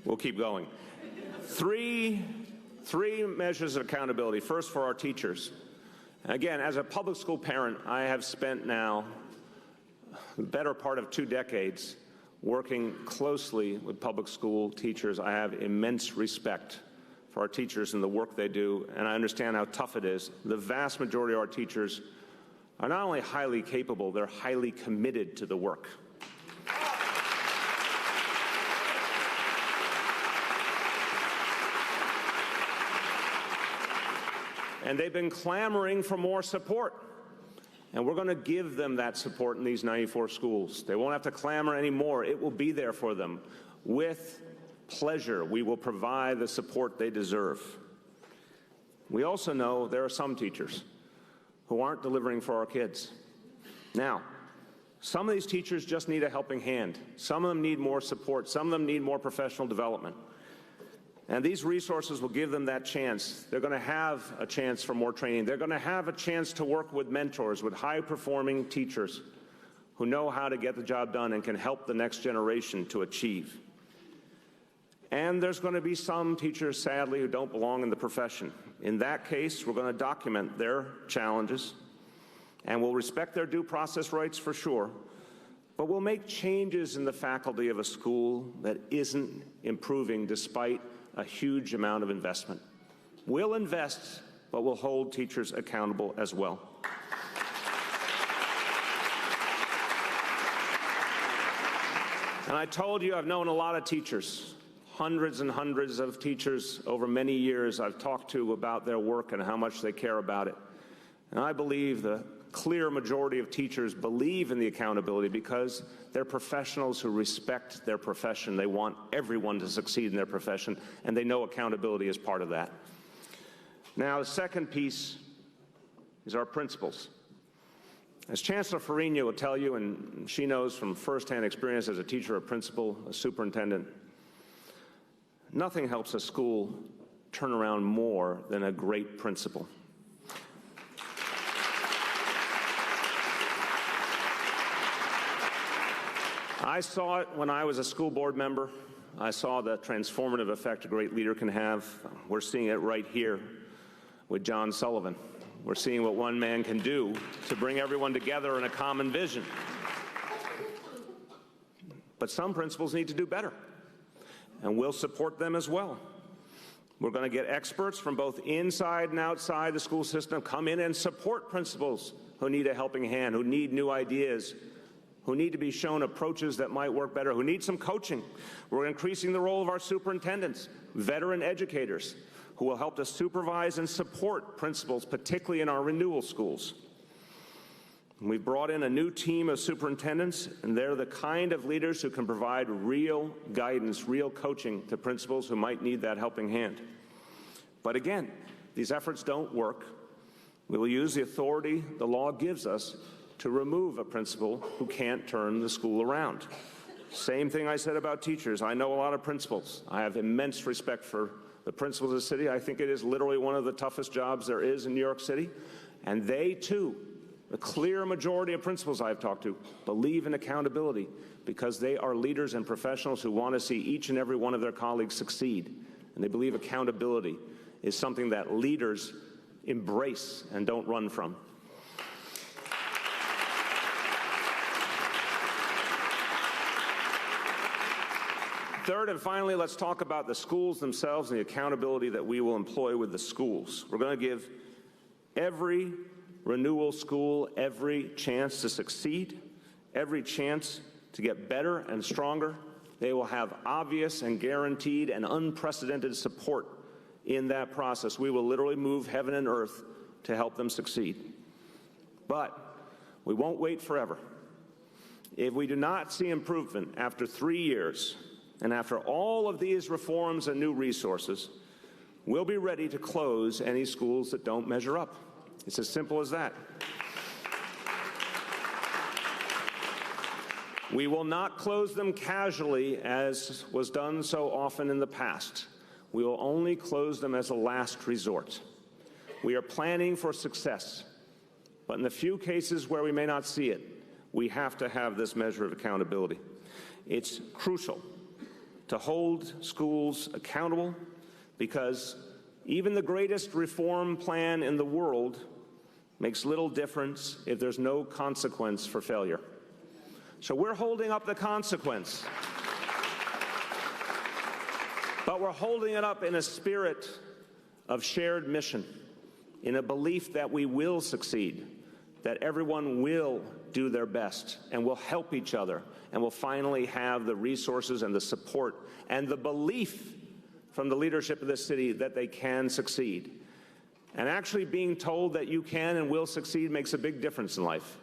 We'll keep going. Three measures of accountability. First, for our teachers. And again, as a public school parent, I have spent now the better part of 2 decades working closely with public school teachers. I have immense respect for our teachers and the work they do, and I understand how tough it is. The vast majority of our teachers are not only highly capable, they're highly committed to the work. And they've been clamoring for more support. And we're going to give them that support in these 94 schools. They won't have to clamor anymore. It will be there for them. With pleasure, we will provide the support they deserve. We also know there are some teachers who aren't delivering for our kids. Now, some of these teachers just need a helping hand. Some of them need more support. Some of them need more professional development. And these resources will give them that chance. They're going to have a chance for more training. They're going to have a chance to work with mentors, with high-performing teachers who know how to get the job done and can help the next generation to achieve. And there's going to be some teachers, sadly, who don't belong in the profession. In that case, we're going to document their challenges, and we'll respect their due process rights for sure, but we'll make changes in the faculty of a school that isn't improving despite a huge amount of investment. We'll invest, but we'll hold teachers accountable as well. And I told you I've known a lot of teachers, hundreds and hundreds of teachers over many years I've talked to about their work and how much they care about it. And I believe the clear majority of teachers believe in the accountability because they're professionals who respect their profession. They want everyone to succeed in their profession, and they know accountability is part of that. Now, the second piece is our principals. As Chancellor Ferrigno will tell you, and she knows from firsthand experience as a teacher, a principal, a superintendent, nothing helps a school turn around more than a great principal. I saw it when I was a school board member. I saw the transformative effect a great leader can have. We're seeing it right here with John Sullivan. We're seeing what one man can do to bring everyone together in a common vision. But some principals need to do better, and we'll support them as well. We're going to get experts from both inside and outside the school system come in and support principals who need a helping hand, who need new ideas, who need to be shown approaches that might work better, who need some coaching. We're increasing the role of our superintendents, veteran educators, who will help to supervise and support principals, particularly in our renewal schools. We've brought in a new team of superintendents, and they're the kind of leaders who can provide real guidance, real coaching to principals who might need that helping hand. But again, these efforts don't work. We will use the authority the law gives us to remove a principal who can't turn the school around. Same thing I said about teachers. I know a lot of principals. I have immense respect for the principals of the city. I think it is literally one of the toughest jobs there is in New York City. And they, too, the clear majority of principals I've talked to, believe in accountability because they are leaders and professionals who want to see each and every one of their colleagues succeed. And they believe accountability is something that leaders embrace and don't run from. Third and finally, let's talk about the schools themselves and the accountability that we will employ with the schools. We're going to give every renewal school every chance to succeed, every chance to get better and stronger. They will have obvious and guaranteed and unprecedented support in that process. We will literally move heaven and earth to help them succeed. But we won't wait forever. If we do not see improvement after 3 years, and after all of these reforms and new resources, we'll be ready to close any schools that don't measure up. It's as simple as that. We will not close them casually as was done so often in the past. We will only close them as a last resort. We are planning for success, but in the few cases where we may not see it, we have to have this measure of accountability. It's crucial to hold schools accountable because even the greatest reform plan in the world makes little difference if there's no consequence for failure. So we're holding up the consequence. But we're holding it up in a spirit of shared mission, in a belief that we will succeed, that everyone will do their best and will help each other and will finally have the resources and the support and the belief from the leadership of this city that they can succeed. And actually being told that you can and will succeed makes a big difference in life.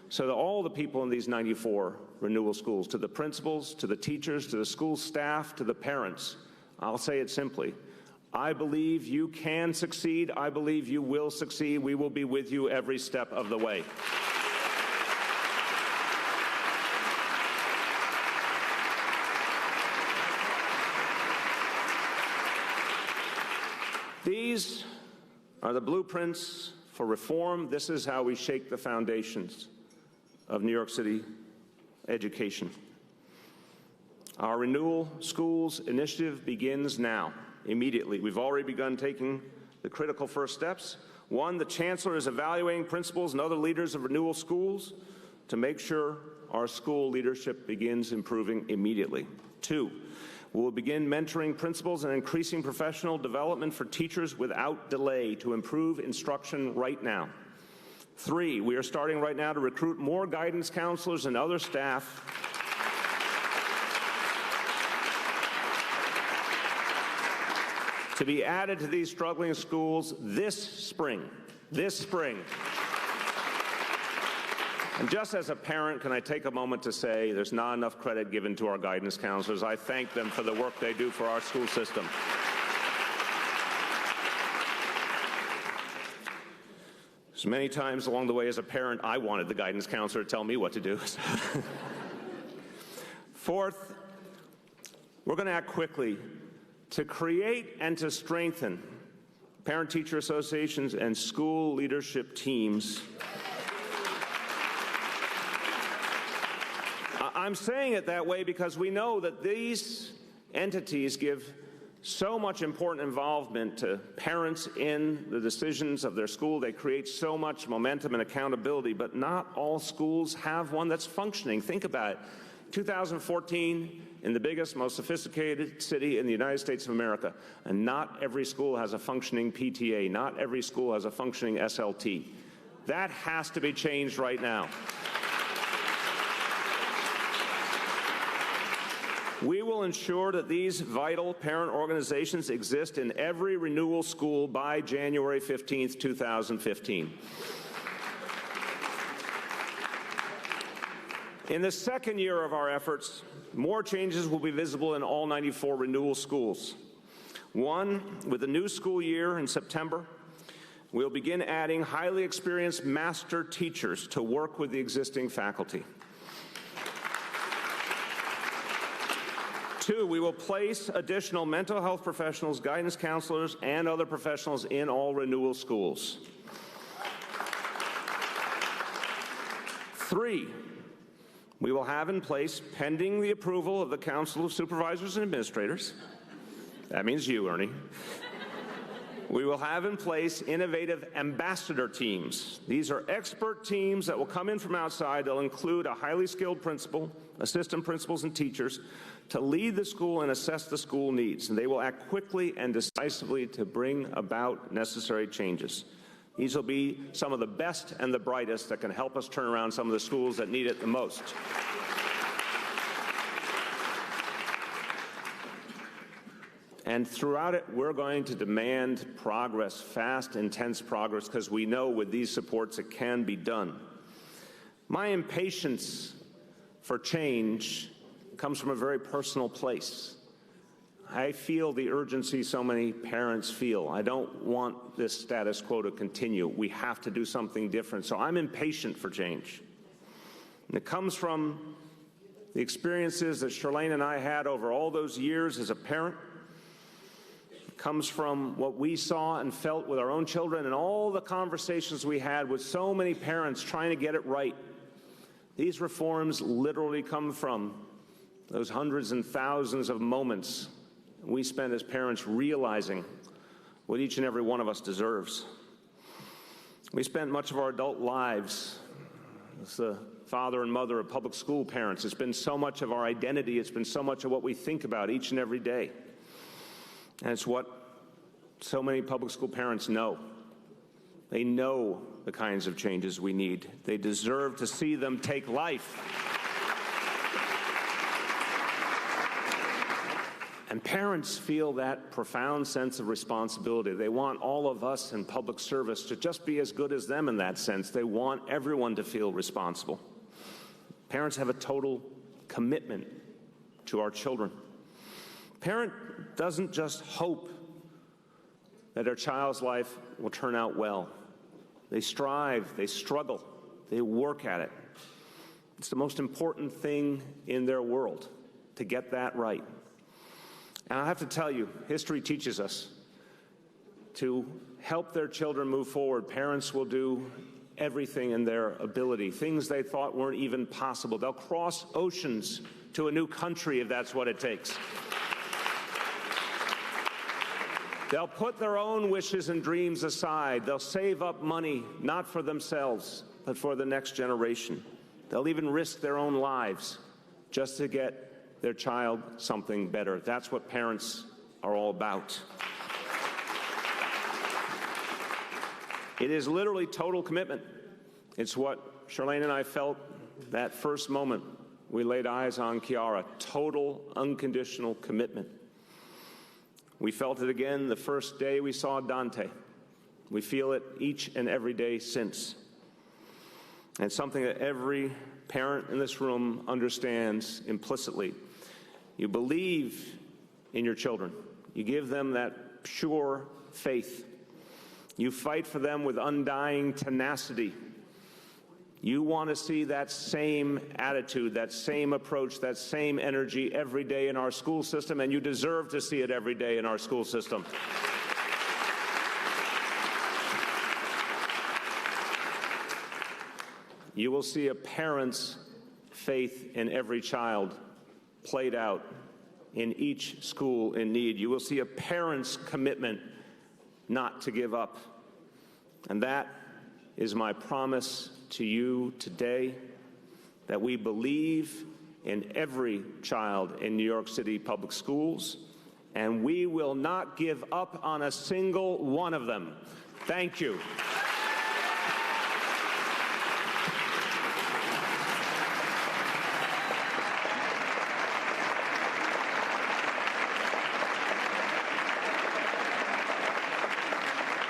So to all the people in these 94 renewal schools, to the principals, to the teachers, to the school staff, to the parents, I'll say it simply. I believe you can succeed. I believe you will succeed. We will be with you every step of the way. These are the blueprints for reform. This is how we shake the foundations of New York City education. Our Renewal Schools initiative begins now, immediately. We've already begun taking the critical first steps. One, the Chancellor is evaluating principals and other leaders of Renewal Schools to make sure our school leadership begins improving immediately. Two, we will begin mentoring principals and increasing professional development for teachers without delay to improve instruction right now. Three, we are starting right now to recruit more guidance counselors and other staff to be added to these struggling schools this spring. And just as a parent, can I take a moment to say there's not enough credit given to our guidance counselors. I thank them for the work they do for our school system. So many times along the way as a parent, I wanted the guidance counselor to tell me what to do. Fourth, we're going to act quickly to create and to strengthen parent-teacher associations and school leadership teams. I'm saying it that way because we know that these entities give so much important involvement to parents in the decisions of their school. They create so much momentum and accountability, but not all schools have one that's functioning. Think about it. 2014, in the biggest, most sophisticated city in the United States of America, and not every school has a functioning PTA. Not every school has a functioning SLT. That has to be changed right now. We will ensure that these vital parent organizations exist in every Renewal school by January 15th, 2015. In the second year of our efforts, more changes will be visible in all 94 Renewal schools. One, with the new school year in September, we'll begin adding highly experienced master teachers to work with the existing faculty. Two, we will place additional mental health professionals, guidance counselors, and other professionals in all Renewal schools. Three, we will have in place, pending the approval of the Council of Supervisors and Administrators, that means you, Ernie, we will have in place innovative ambassador teams. These are expert teams that will come in from outside. They'll include a highly skilled principal, assistant principals, and teachers to lead the school and assess the school needs. And they will act quickly and decisively to bring about necessary changes. These will be some of the best and the brightest that can help us turn around some of the schools that need it the most. And throughout it, we're going to demand progress, fast, intense progress, because we know with these supports it can be done. My impatience for change comes from a very personal place. I feel the urgency so many parents feel. I don't want this status quo to continue. We have to do something different. So I'm impatient for change. And it comes from the experiences that Charlene and I had over all those years as a parent. It comes from what we saw and felt with our own children and all the conversations we had with so many parents trying to get it right. These reforms literally come from those hundreds and thousands of moments we spend as parents realizing what each and every one of us deserves. We spent much of our adult lives as the father and mother of public school parents. It's been so much of our identity. It's been so much of what we think about each and every day. And it's what so many public school parents know. They know the kinds of changes we need. They deserve to see them take life. And parents feel that profound sense of responsibility. They want all of us in public service to just be as good as them in that sense. They want everyone to feel responsible. Parents have a total commitment to our children. Parent doesn't just hope that their child's life will turn out well. They strive, they struggle, they work at it. It's the most important thing in their world, to get that right. And I have to tell you, history teaches us to help their children move forward. Parents will do everything in their ability, things they thought weren't even possible. They'll cross oceans to a new country if that's what it takes. They'll put their own wishes and dreams aside. They'll save up money, not for themselves, but for the next generation. They'll even risk their own lives just to get their child something better. That's what parents are all about. It is literally total commitment. It's what Charlene and I felt that first moment we laid eyes on Kiara. Total, unconditional commitment. We felt it again the first day we saw Dante. We feel it each and every day since. And it's something that every parent in this room understands implicitly. You believe in your children. You give them that pure faith. You fight for them with undying tenacity. You want to see that same attitude, that same approach, that same energy every day in our school system, and you deserve to see it every day in our school system. You will see a parent's faith in every child played out in each school in need. You will see a parent's commitment not to give up. And that is my promise to you today, that we believe in every child in New York City public schools, and we will not give up on a single one of them. Thank you.